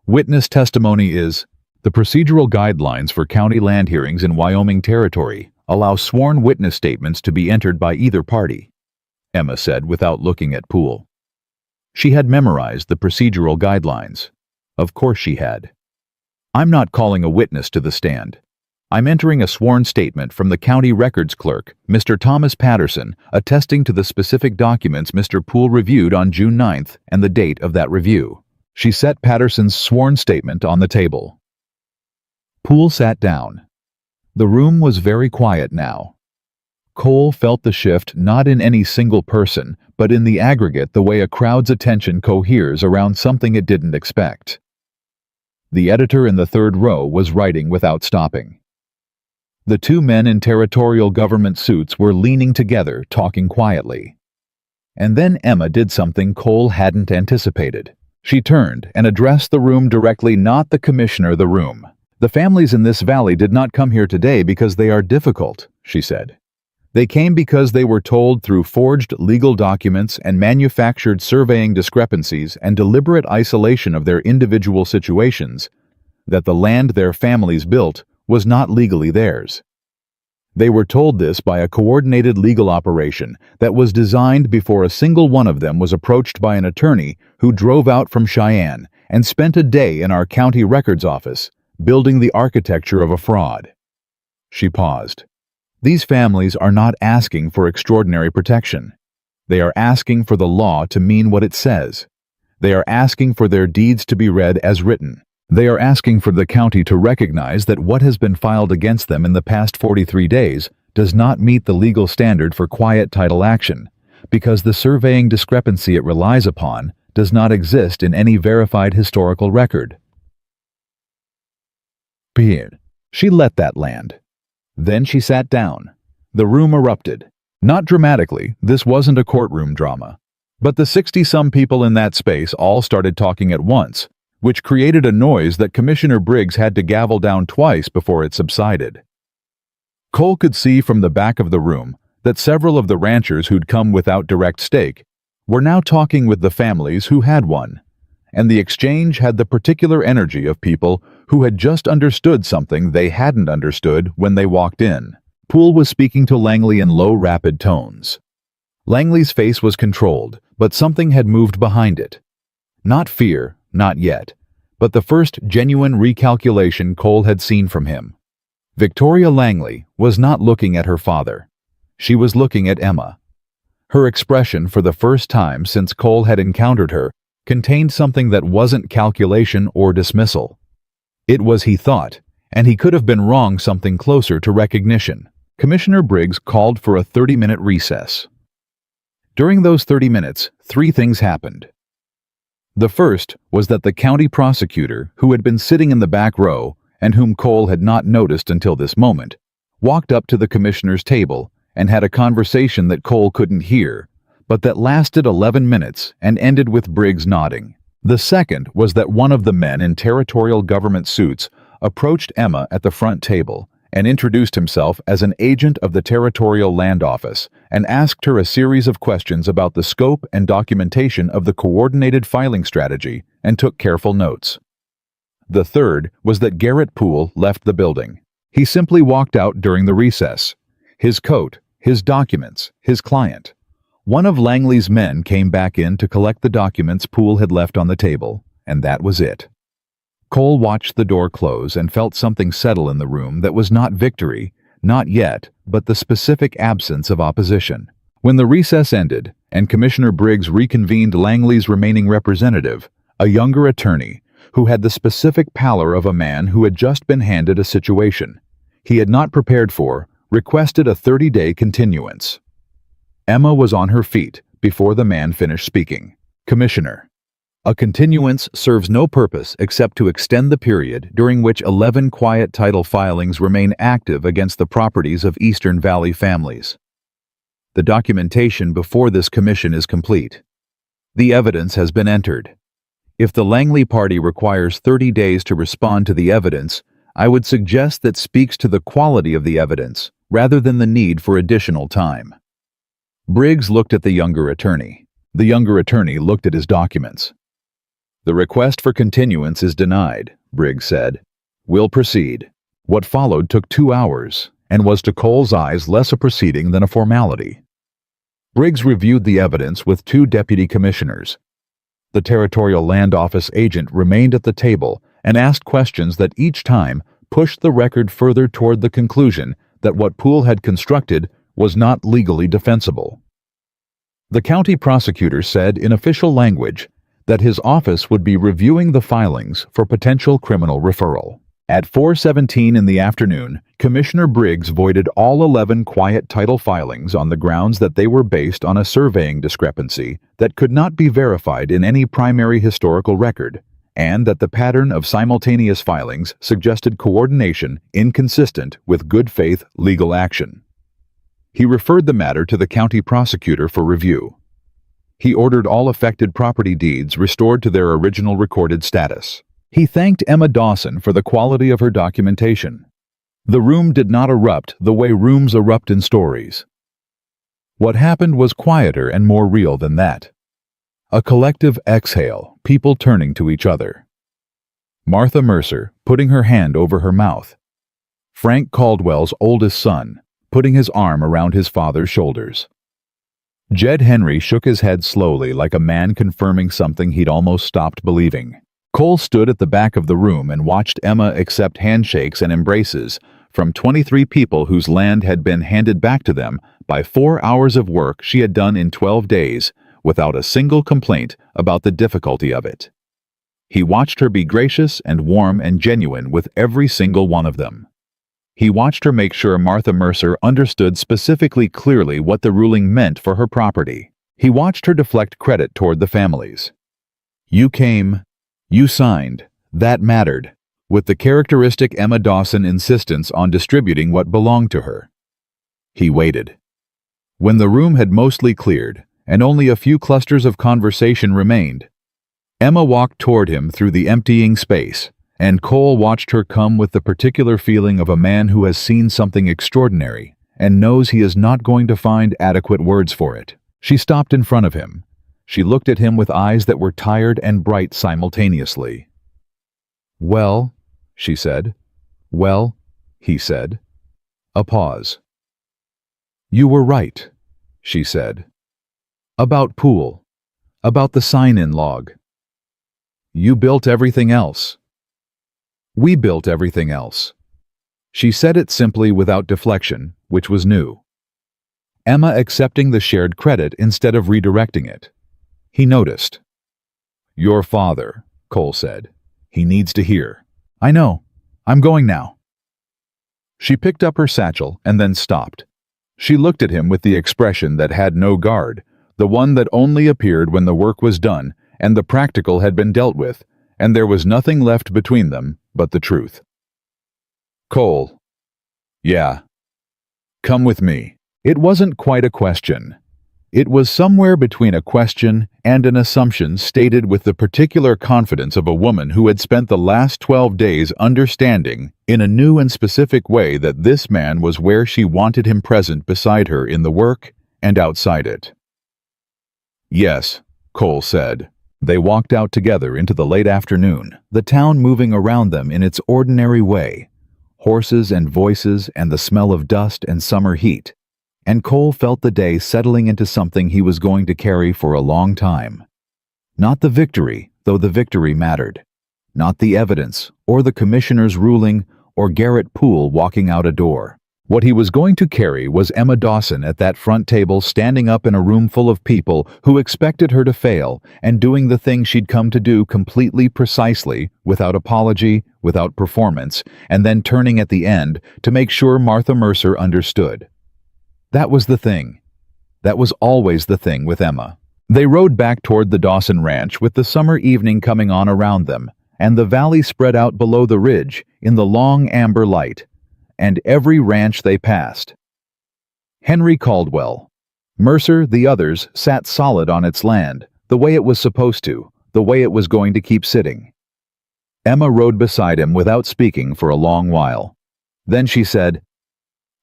Witness testimony is, the procedural guidelines for county land hearings in Wyoming Territory allow sworn witness statements to be entered by either party," Emma said without looking at Poole. She had memorized the procedural guidelines. Of course she had. "I'm not calling a witness to the stand. I'm entering a sworn statement from the county records clerk, Mr. Thomas Patterson, attesting to the specific documents Mr. Poole reviewed on June 9th and the date of that review." She set Patterson's sworn statement on the table. Poole sat down. The room was very quiet now. Cole felt the shift not in any single person, but in the aggregate, the way a crowd's attention coheres around something it didn't expect. The editor in the third row was writing without stopping. The two men in territorial government suits were leaning together, talking quietly. And then Emma did something Cole hadn't anticipated. She turned and addressed the room directly, not the commissioner, the room. "The families in this valley did not come here today because they are difficult," she said. "They came because they were told through forged legal documents and manufactured surveying discrepancies and deliberate isolation of their individual situations that the land their families built was not legally theirs. They were told this by a coordinated legal operation that was designed before a single one of them was approached by an attorney who drove out from Cheyenne and spent a day in our county records office building the architecture of a fraud." She paused. "These families are not asking for extraordinary protection. They are asking for the law to mean what it says. They are asking for their deeds to be read as written. They are asking for the county to recognize that what has been filed against them in the past 43 days does not meet the legal standard for quiet title action, because the surveying discrepancy it relies upon does not exist in any verified historical record." She let that land. Then she sat down. The room erupted. Not dramatically, this wasn't a courtroom drama. But the 60-some people in that space all started talking at once, which created a noise that Commissioner Briggs had to gavel down twice before it subsided. Cole could see from the back of the room that several of the ranchers who'd come without direct stake were now talking with the families who had one, and the exchange had the particular energy of people who had just understood something they hadn't understood when they walked in. Poole was speaking to Langley in low, rapid tones. Langley's face was controlled, but something had moved behind it. Not fear, not yet, but the first genuine recalculation Cole had seen from him. Victoria Langley was not looking at her father. She was looking at Emma. Her expression, for the first time since Cole had encountered her, contained something that wasn't calculation or dismissal. It was, he thought, and he could have been wrong, something closer to recognition. Commissioner Briggs called for a 30-minute recess. During those 30 minutes, 3 things happened. The first was that the county prosecutor, who had been sitting in the back row and whom Cole had not noticed until this moment, walked up to the commissioner's table and had a conversation that Cole couldn't hear, but that lasted 11 minutes and ended with Briggs nodding. The second was that one of the men in territorial government suits approached Emma at the front table and introduced himself as an agent of the Territorial Land Office and asked her a series of questions about the scope and documentation of the coordinated filing strategy and took careful notes. The third was that Garrett Poole left the building. He simply walked out during the recess. His coat, his documents, his client. One of Langley's men came back in to collect the documents Poole had left on the table, and that was it. Cole watched the door close and felt something settle in the room that was not victory, not yet, but the specific absence of opposition. When the recess ended and Commissioner Briggs reconvened Langley's remaining representative, a younger attorney, who had the specific pallor of a man who had just been handed a situation he had not prepared for, requested a 30-day continuance. Emma was on her feet before the man finished speaking. "Commissioner, a continuance serves no purpose except to extend the period during which 11 quiet title filings remain active against the properties of Eastern Valley families. The documentation before this commission is complete. The evidence has been entered. If the Langley party requires 30 days to respond to the evidence, I would suggest that speaks to the quality of the evidence rather than the need for additional time." Briggs looked at the younger attorney. The younger attorney looked at his documents. "The request for continuance is denied," Briggs said. "We'll proceed." What followed took 2 hours and was to Cole's eyes less a proceeding than a formality. Briggs reviewed the evidence with 2 deputy commissioners. The Territorial Land Office agent remained at the table and asked questions that each time pushed the record further toward the conclusion that what Poole had constructed was not legally defensible. The county prosecutor said in official language that his office would be reviewing the filings for potential criminal referral. At 4:17 in the afternoon, Commissioner Briggs voided all 11 quiet title filings on the grounds that they were based on a surveying discrepancy that could not be verified in any primary historical record, and that the pattern of simultaneous filings suggested coordination inconsistent with good faith legal action. He referred the matter to the county prosecutor for review. He ordered all affected property deeds restored to their original recorded status. He thanked Emma Dawson for the quality of her documentation. The room did not erupt the way rooms erupt in stories. What happened was quieter and more real than that. A collective exhale, people turning to each other. Martha Mercer putting her hand over her mouth. Frank Caldwell's oldest son putting his arm around his father's shoulders. Jed Henry shook his head slowly like a man confirming something he'd almost stopped believing. Cole stood at the back of the room and watched Emma accept handshakes and embraces from 23 people whose land had been handed back to them by 4 hours of work she had done in 12 days without a single complaint about the difficulty of it. He watched her be gracious and warm and genuine with every single one of them. He watched her make sure Martha Mercer understood specifically clearly what the ruling meant for her property. He watched her deflect credit toward the families. "You came, you signed, that mattered," with the characteristic Emma Dawson insistence on distributing what belonged to her. He waited. When the room had mostly cleared, and only a few clusters of conversation remained, Emma walked toward him through the emptying space, and Cole watched her come with the particular feeling of a man who has seen something extraordinary and knows he is not going to find adequate words for it. She stopped in front of him. She looked at him with eyes that were tired and bright simultaneously. "Well," she said. "Well," he said. A pause. "You were right," she said. "About Poole. About the sign-in log. You built everything else. We built everything else." She said it simply without deflection, which was new. Emma accepting the shared credit instead of redirecting it. He noticed. "Your father," Cole said. "He needs to hear." "I know. I'm going now." She picked up her satchel and then stopped. She looked at him with the expression that had no guard, the one that only appeared when the work was done and the practical had been dealt with, and there was nothing left between them but the truth. "Cole." "Yeah. Come with me." It wasn't quite a question. It was somewhere between a question and an assumption stated with the particular confidence of a woman who had spent the last 12 days understanding, in a new and specific way, that this man was where she wanted him present beside her in the work and outside it. "Yes," Cole said. They walked out together into the late afternoon, the town moving around them in its ordinary way. Horses and voices and the smell of dust and summer heat. And Cole felt the day settling into something he was going to carry for a long time. Not the victory, though the victory mattered. Not the evidence, or the commissioner's ruling, or Garrett Poole walking out a door. What he was going to carry was Emma Dawson at that front table, standing up in a room full of people who expected her to fail and doing the thing she'd come to do completely precisely, without apology, without performance, and then turning at the end to make sure Martha Mercer understood. That was the thing. That was always the thing with Emma. They rode back toward the Dawson Ranch with the summer evening coming on around them, and the valley spread out below the ridge in the long amber light, and every ranch they passed. Henry Caldwell. Mercer, the others, sat solid on its land, the way it was supposed to, the way it was going to keep sitting. Emma rode beside him without speaking for a long while. Then she said,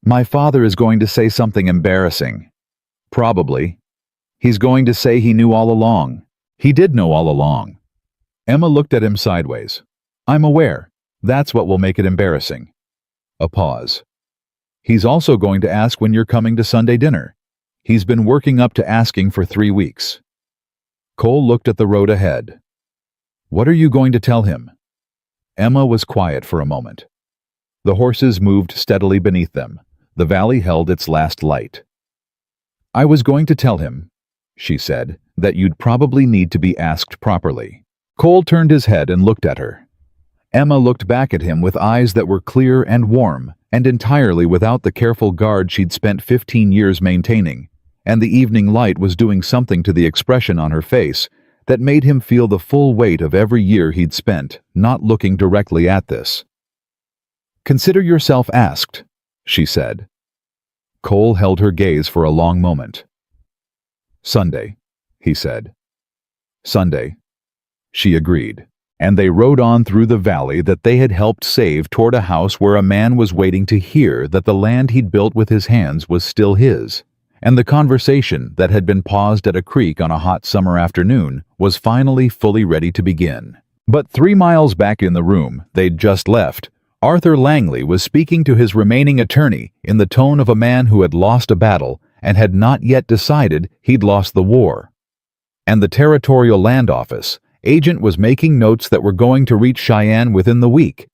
"My father is going to say something embarrassing. Probably. He's going to say he knew all along. He did know all along." Emma looked at him sideways. "I'm aware. That's what will make it embarrassing." A pause. "He's also going to ask when you're coming to Sunday dinner. He's been working up to asking for 3 weeks." Cole looked at the road ahead. "What are you going to tell him?" Emma was quiet for a moment. The horses moved steadily beneath them. The valley held its last light. "I was going to tell him," she said, "that you'd probably need to be asked properly." Cole turned his head and looked at her. Emma looked back at him with eyes that were clear and warm, and entirely without the careful guard she'd spent 15 years maintaining, and the evening light was doing something to the expression on her face that made him feel the full weight of every year he'd spent not looking directly at this. "Consider yourself asked," she said. Cole held her gaze for a long moment. "Sunday," he said. "Sunday," she agreed. And they rode on through the valley that they had helped save toward a house where a man was waiting to hear that the land he'd built with his hands was still his, and the conversation that had been paused at a creek on a hot summer afternoon was finally fully ready to begin. But 3 miles back in the room they'd just left, Arthur Langley was speaking to his remaining attorney in the tone of a man who had lost a battle and had not yet decided he'd lost the war. And the Territorial Land Office agent was making notes that were going to reach Cheyenne within the week,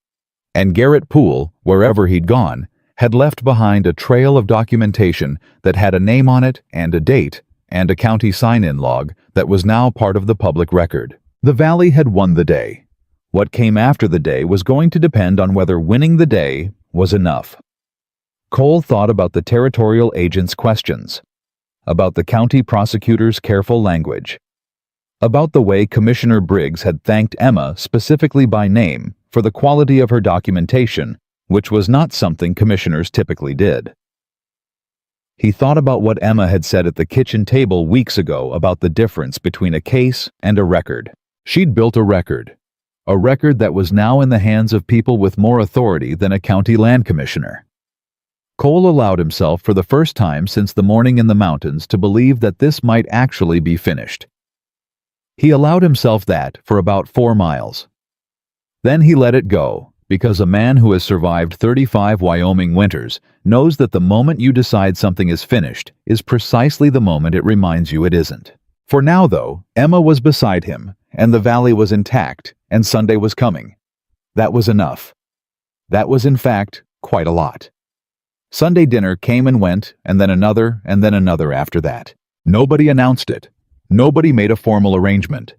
and Garrett Poole, wherever he'd gone, had left behind a trail of documentation that had a name on it and a date and a county sign-in log that was now part of the public record. The valley had won the day. What came after the day was going to depend on whether winning the day was enough. Cole thought about the territorial agent's questions, about the county prosecutor's careful language, about the way Commissioner Briggs had thanked Emma specifically by name for the quality of her documentation, which was not something commissioners typically did. He thought about what Emma had said at the kitchen table weeks ago about the difference between a case and a record. She'd built a record that was now in the hands of people with more authority than a county land commissioner. Cole allowed himself for the first time since the morning in the mountains to believe that this might actually be finished. He allowed himself that for about 4 miles. Then he let it go, because a man who has survived 35 Wyoming winters knows that the moment you decide something is finished is precisely the moment it reminds you it isn't. For now, though, Emma was beside him, and the valley was intact, and Sunday was coming. That was enough. That was, in fact, quite a lot. Sunday dinner came and went, and then another after that. Nobody announced it. Nobody made a formal arrangement.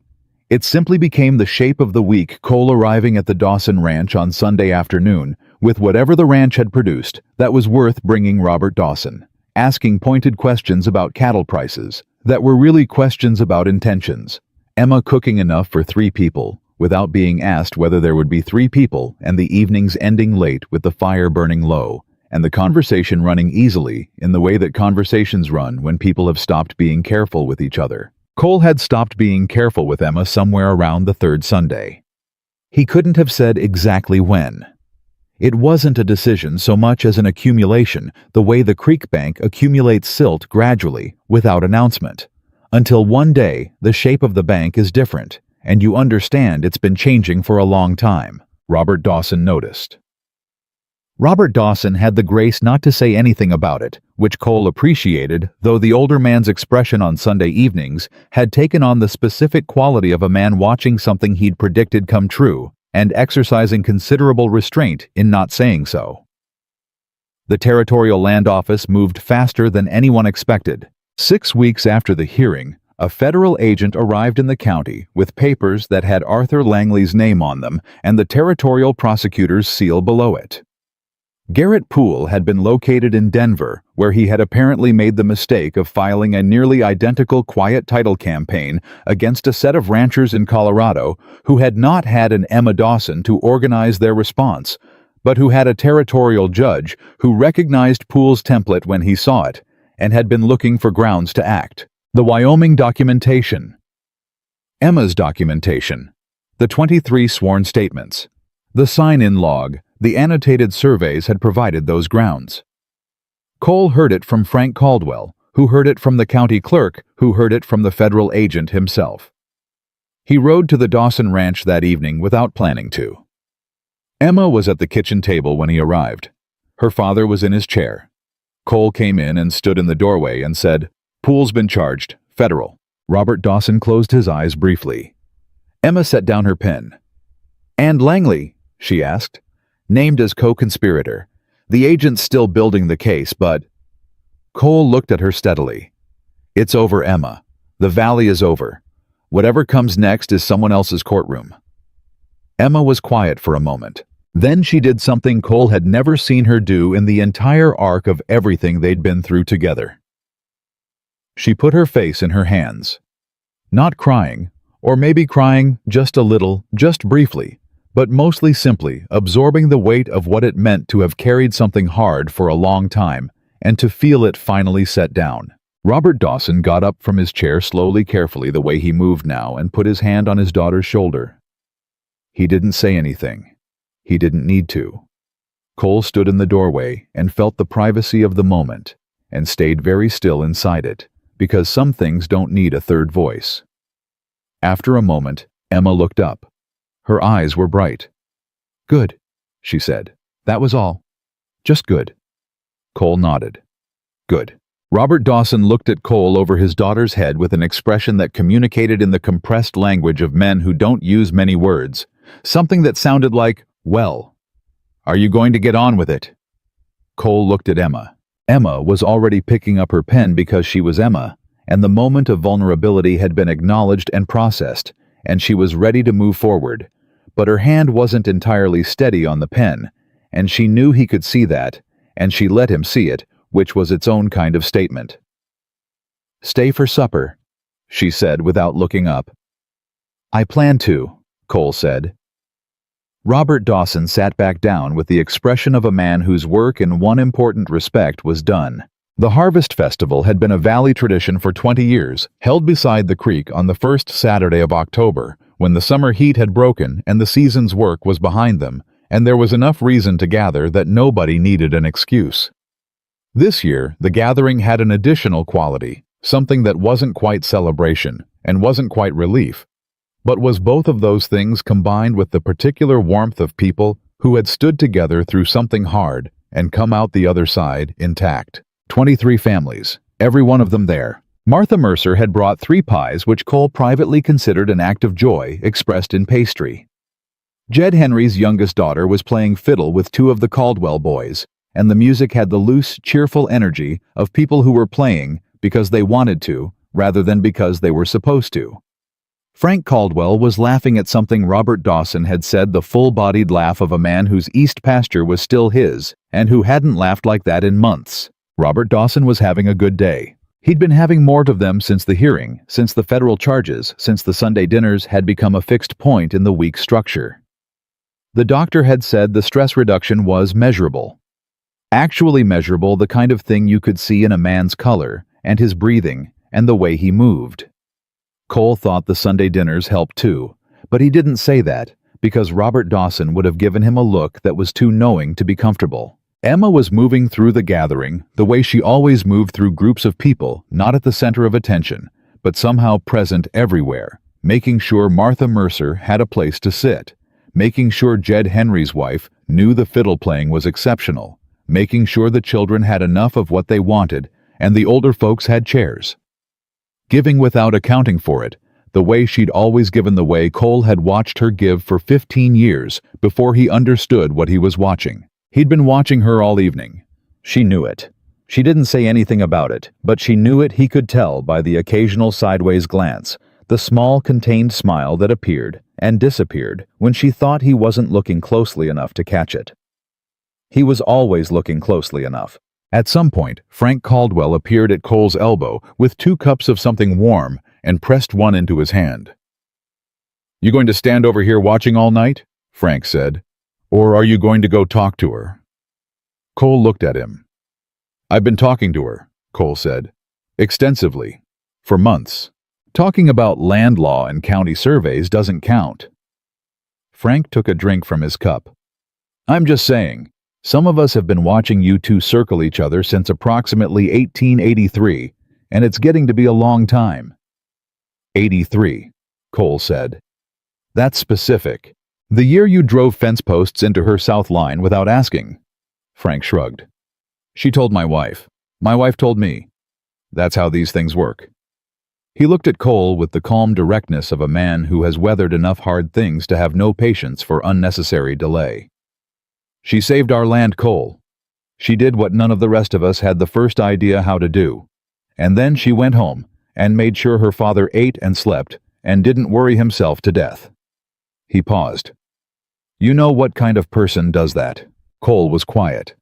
It simply became the shape of the week, Cole arriving at the Dawson Ranch on Sunday afternoon with whatever the ranch had produced that was worth bringing Robert Dawson, asking pointed questions about cattle prices that were really questions about intentions. Emma cooking enough for 3 people without being asked whether there would be 3 people, and the evenings ending late with the fire burning low, and the conversation running easily in the way that conversations run when people have stopped being careful with each other. Cole had stopped being careful with Emma somewhere around the 3rd Sunday. He couldn't have said exactly when. It wasn't a decision so much as an accumulation, the way the creek bank accumulates silt gradually, without announcement. Until one day, the shape of the bank is different, and you understand it's been changing for a long time, Robert Dawson noticed. Robert Dawson had the grace not to say anything about it, which Cole appreciated, though the older man's expression on Sunday evenings had taken on the specific quality of a man watching something he'd predicted come true, and exercising considerable restraint in not saying so. The Territorial Land Office moved faster than anyone expected. 6 weeks after the hearing, a federal agent arrived in the county with papers that had Arthur Langley's name on them and the territorial prosecutor's seal below it. Garrett Poole had been located in Denver, where he had apparently made the mistake of filing a nearly identical quiet title campaign against a set of ranchers in Colorado who had not had an Emma Dawson to organize their response, but who had a territorial judge who recognized Poole's template when he saw it and had been looking for grounds to act. The Wyoming documentation, Emma's documentation, the 23 sworn statements, the sign-in log, the annotated surveys had provided those grounds. Cole heard it from Frank Caldwell, who heard it from the county clerk, who heard it from the federal agent himself. He rode to the Dawson Ranch that evening without planning to. Emma was at the kitchen table when he arrived. Her father was in his chair. Cole came in and stood in the doorway and said, "Poole's been charged, federal." Robert Dawson closed his eyes briefly. Emma set down her pen. "And Langley?" she asked. "Named as co-conspirator. The agent's still building the case, but—" Cole looked at her steadily. "It's over, Emma. The valley is over. Whatever comes next is someone else's courtroom." Emma was quiet for a moment. Then she did something Cole had never seen her do in the entire arc of everything they'd been through together. She put her face in her hands. Not crying, or maybe crying just a little, just briefly, but mostly simply absorbing the weight of what it meant to have carried something hard for a long time and to feel it finally set down. Robert Dawson got up from his chair slowly, carefully, the way he moved now, and put his hand on his daughter's shoulder. He didn't say anything. He didn't need to. Cole stood in the doorway and felt the privacy of the moment and stayed very still inside it, because some things don't need a third voice. After a moment, Emma looked up. Her eyes were bright. "Good," she said. "That was all. Just good." Cole nodded. "Good." Robert Dawson looked at Cole over his daughter's head with an expression that communicated in the compressed language of men who don't use many words, something that sounded like, "Well, are you going to get on with it?" Cole looked at Emma. Emma was already picking up her pen because she was Emma, and the moment of vulnerability had been acknowledged and processed, and she was ready to move forward, but her hand wasn't entirely steady on the pen, and she knew he could see that, and she let him see it, which was its own kind of statement. "Stay for supper," she said without looking up. "I plan to," Cole said. Robert Dawson sat back down with the expression of a man whose work in one important respect was done. The Harvest Festival had been a valley tradition for 20 years, held beside the creek on the first Saturday of October, when the summer heat had broken and the season's work was behind them, and there was enough reason to gather that nobody needed an excuse. This year, the gathering had an additional quality, something that wasn't quite celebration and wasn't quite relief, but was both of those things combined with the particular warmth of people who had stood together through something hard and come out the other side intact. 23 families, every one of them there. Martha Mercer had brought 3 pies which Cole privately considered an act of joy expressed in pastry. Jed Henry's youngest daughter was playing fiddle with 2 of the Caldwell boys, and the music had the loose, cheerful energy of people who were playing because they wanted to, rather than because they were supposed to. Frank Caldwell was laughing at something Robert Dawson had said, the full-bodied laugh of a man whose east pasture was still his, and who hadn't laughed like that in months. Robert Dawson was having a good day. He'd been having more of them since the hearing, since the federal charges, since the Sunday dinners had become a fixed point in the week's structure. The doctor had said the stress reduction was measurable. Actually measurable, the kind of thing you could see in a man's color, and his breathing, and the way he moved. Cole thought the Sunday dinners helped too, but he didn't say that, because Robert Dawson would have given him a look that was too knowing to be comfortable. Emma was moving through the gathering the way she always moved through groups of people, not at the center of attention, but somehow present everywhere, making sure Martha Mercer had a place to sit, making sure Jed Henry's wife knew the fiddle playing was exceptional, making sure the children had enough of what they wanted and the older folks had chairs. Giving without accounting for it, the way she'd always given, the way Cole had watched her give for 15 years before he understood what he was watching. He'd been watching her all evening. She knew it. She didn't say anything about it, but she knew it. He could tell by the occasional sideways glance, the small contained smile that appeared and disappeared when she thought he wasn't looking closely enough to catch it. He was always looking closely enough. At some point, Frank Caldwell appeared at Cole's elbow with 2 cups of something warm and pressed one into his hand. "You going to stand over here watching all night?" Frank said. "Or are you going to go talk to her?" Cole looked at him. "I've been talking to her," Cole said. "Extensively. For months. Talking about land law and county surveys doesn't count." Frank took a drink from his cup. "I'm just saying, some of us have been watching you 2 circle each other since approximately 1883, and it's getting to be a long time." 83, Cole said. "That's specific. The year you drove fence posts into her south line without asking." Frank shrugged. "She told my wife. My wife told me. That's how these things work." He looked at Cole with the calm directness of a man who has weathered enough hard things to have no patience for unnecessary delay. "She saved our land, Cole. She did what none of the rest of us had the first idea how to do. And then she went home and made sure her father ate and slept and didn't worry himself to death." He paused. "You know what kind of person does that?" Cole was quiet.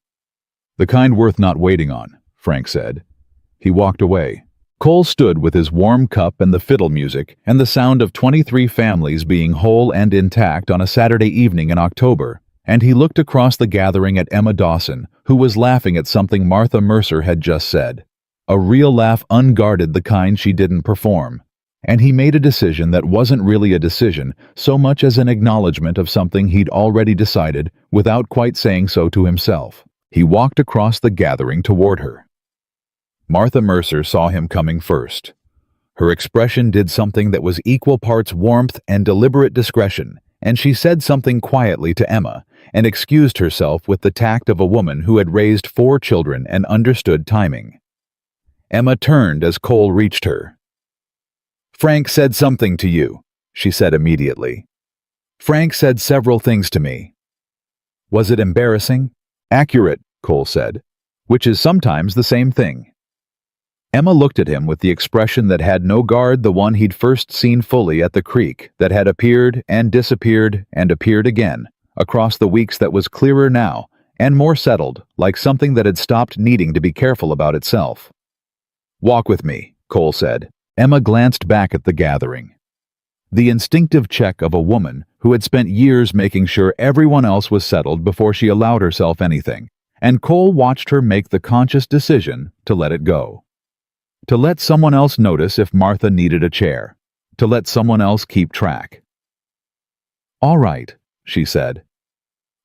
"The kind worth not waiting on," Frank said. He walked away. Cole stood with his warm cup and the fiddle music and the sound of 23 families being whole and intact on a Saturday evening in October, and he looked across the gathering at Emma Dawson, who was laughing at something Martha Mercer had just said. A real laugh, unguarded, the kind she didn't perform. And he made a decision that wasn't really a decision so much as an acknowledgement of something he'd already decided without quite saying so to himself. He walked across the gathering toward her. Martha Mercer saw him coming first. Her expression did something that was equal parts warmth and deliberate discretion, and she said something quietly to Emma and excused herself with the tact of a woman who had raised 4 children and understood timing. Emma turned as Cole reached her. "Frank said something to you," she said immediately. "Frank said several things to me." "Was it embarrassing?" "Accurate," Cole said, "which is sometimes the same thing." Emma looked at him with the expression that had no guard, the one he'd first seen fully at the creek, that had appeared and disappeared and appeared again, across the weeks, that was clearer now and more settled, like something that had stopped needing to be careful about itself. "Walk with me," Cole said. Emma glanced back at the gathering. The instinctive check of a woman who had spent years making sure everyone else was settled before she allowed herself anything, and Cole watched her make the conscious decision to let it go. To let someone else notice if Martha needed a chair. To let someone else keep track. "All right," she said.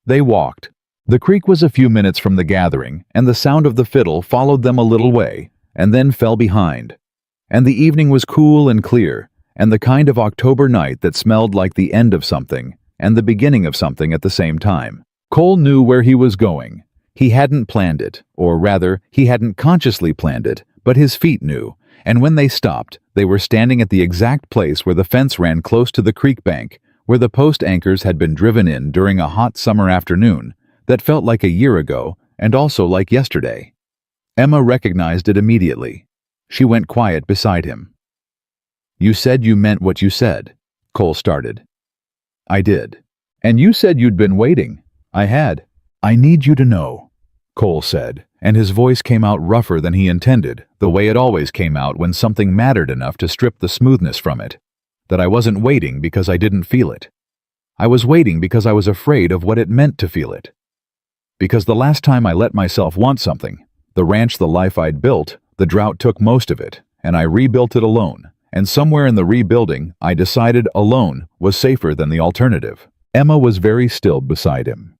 They walked. The creek was a few minutes from the gathering, and the sound of the fiddle followed them a little way, and then fell behind. And the evening was cool and clear, and the kind of October night that smelled like the end of something, and the beginning of something at the same time. Cole knew where he was going. He hadn't planned it, or rather, he hadn't consciously planned it, but his feet knew, and when they stopped, they were standing at the exact place where the fence ran close to the creek bank, where the post anchors had been driven in during a hot summer afternoon that felt like a year ago and also like yesterday. Emma recognized it immediately. She went quiet beside him. "You said you meant what you said," Cole started. "I did. And you said you'd been waiting." "I had." "I need you to know," Cole said, and his voice came out rougher than he intended, the way it always came out when something mattered enough to strip the smoothness from it, "that I wasn't waiting because I didn't feel it. I was waiting because I was afraid of what it meant to feel it. Because the last time I let myself want something, the ranch, the life I'd built, the drought took most of it, and I rebuilt it alone. And somewhere in the rebuilding, I decided alone was safer than the alternative." Emma was very still beside him.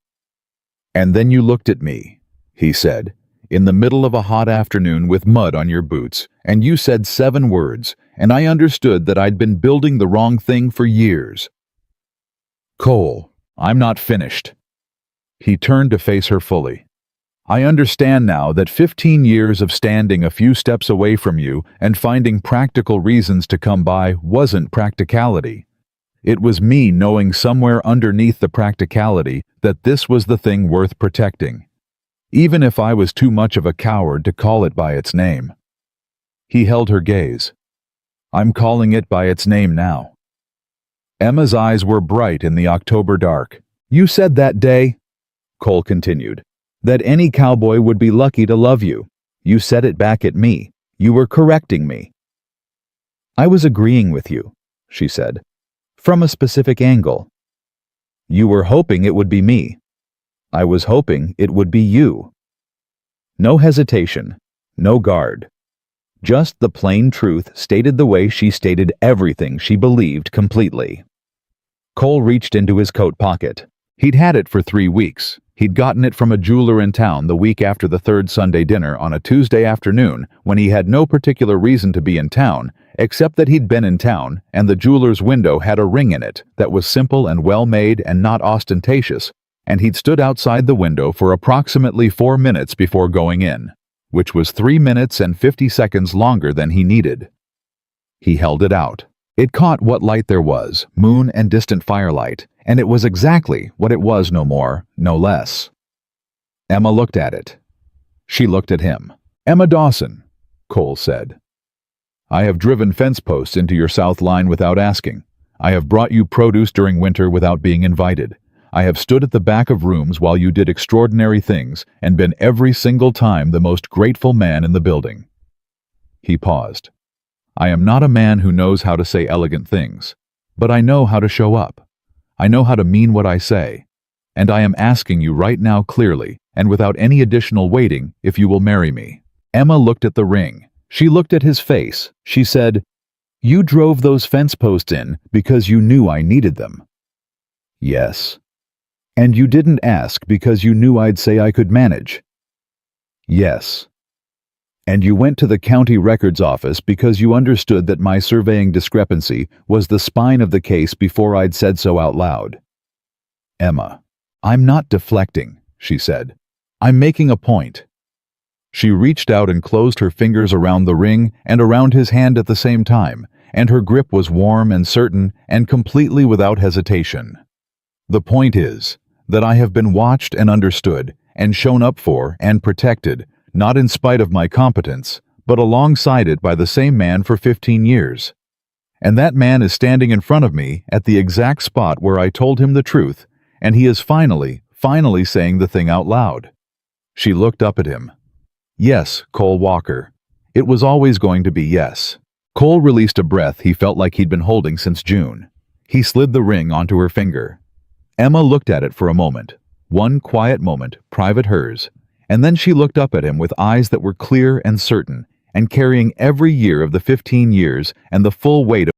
"And then you looked at me," he said, "in the middle of a hot afternoon with mud on your boots, and you said 7 words, and I understood that I'd been building the wrong thing for years." "Cole, I'm not finished." He turned to face her fully. "I understand now that 15 years of standing a few steps away from you and finding practical reasons to come by wasn't practicality. It was me knowing somewhere underneath the practicality that this was the thing worth protecting, even if I was too much of a coward to call it by its name." He held her gaze. "I'm calling it by its name now." Emma's eyes were bright in the October dark. "You said that day," Cole continued, "that any cowboy would be lucky to love you. You said it back at me. You were correcting me." "I was agreeing with you," she said, "from a specific angle." "You were hoping it would be me. I was hoping it would be you." No hesitation, no guard. Just the plain truth stated the way she stated everything she believed completely. Cole reached into his coat pocket. He'd had it for 3 weeks. He'd gotten it from a jeweler in town the week after the third Sunday dinner on a Tuesday afternoon when he had no particular reason to be in town, except that he'd been in town and the jeweler's window had a ring in it that was simple and well-made and not ostentatious, and he'd stood outside the window for approximately 4 minutes before going in, which was 3 minutes and 50 seconds longer than he needed. He held it out. It caught what light there was, moon and distant firelight, and it was exactly what it was, no more, no less. Emma looked at it. She looked at him. "Emma Dawson," Cole said. "I have driven fence posts into your south line without asking. I have brought you produce during winter without being invited. I have stood at the back of rooms while you did extraordinary things and been every single time the most grateful man in the building." He paused. "I am not a man who knows how to say elegant things, but I know how to show up. I know how to mean what I say, and I am asking you right now clearly and without any additional waiting if you will marry me." Emma looked at the ring. She looked at his face. She said, "You drove those fence posts in because you knew I needed them." "Yes." "And you didn't ask because you knew I'd say I could manage." "Yes." "And you went to the county records office because you understood that my surveying discrepancy was the spine of the case before I'd said so out loud." "Emma, I'm not deflecting," she said. "I'm making a point." She reached out and closed her fingers around the ring and around his hand at the same time, and her grip was warm and certain and completely without hesitation. "The point is that I have been watched and understood and shown up for and protected, not in spite of my competence, but alongside it by the same man for 15 years. And that man is standing in front of me at the exact spot where I told him the truth, and he is finally saying the thing out loud." She looked up at him. "Yes, Cole Walker. It was always going to be yes." Cole released a breath he felt like he'd been holding since June. He slid the ring onto her finger. Emma looked at it for a moment, one quiet moment, private hers, And then she looked up at him with eyes that were clear and certain, and carrying every year of the 15 years and the full weight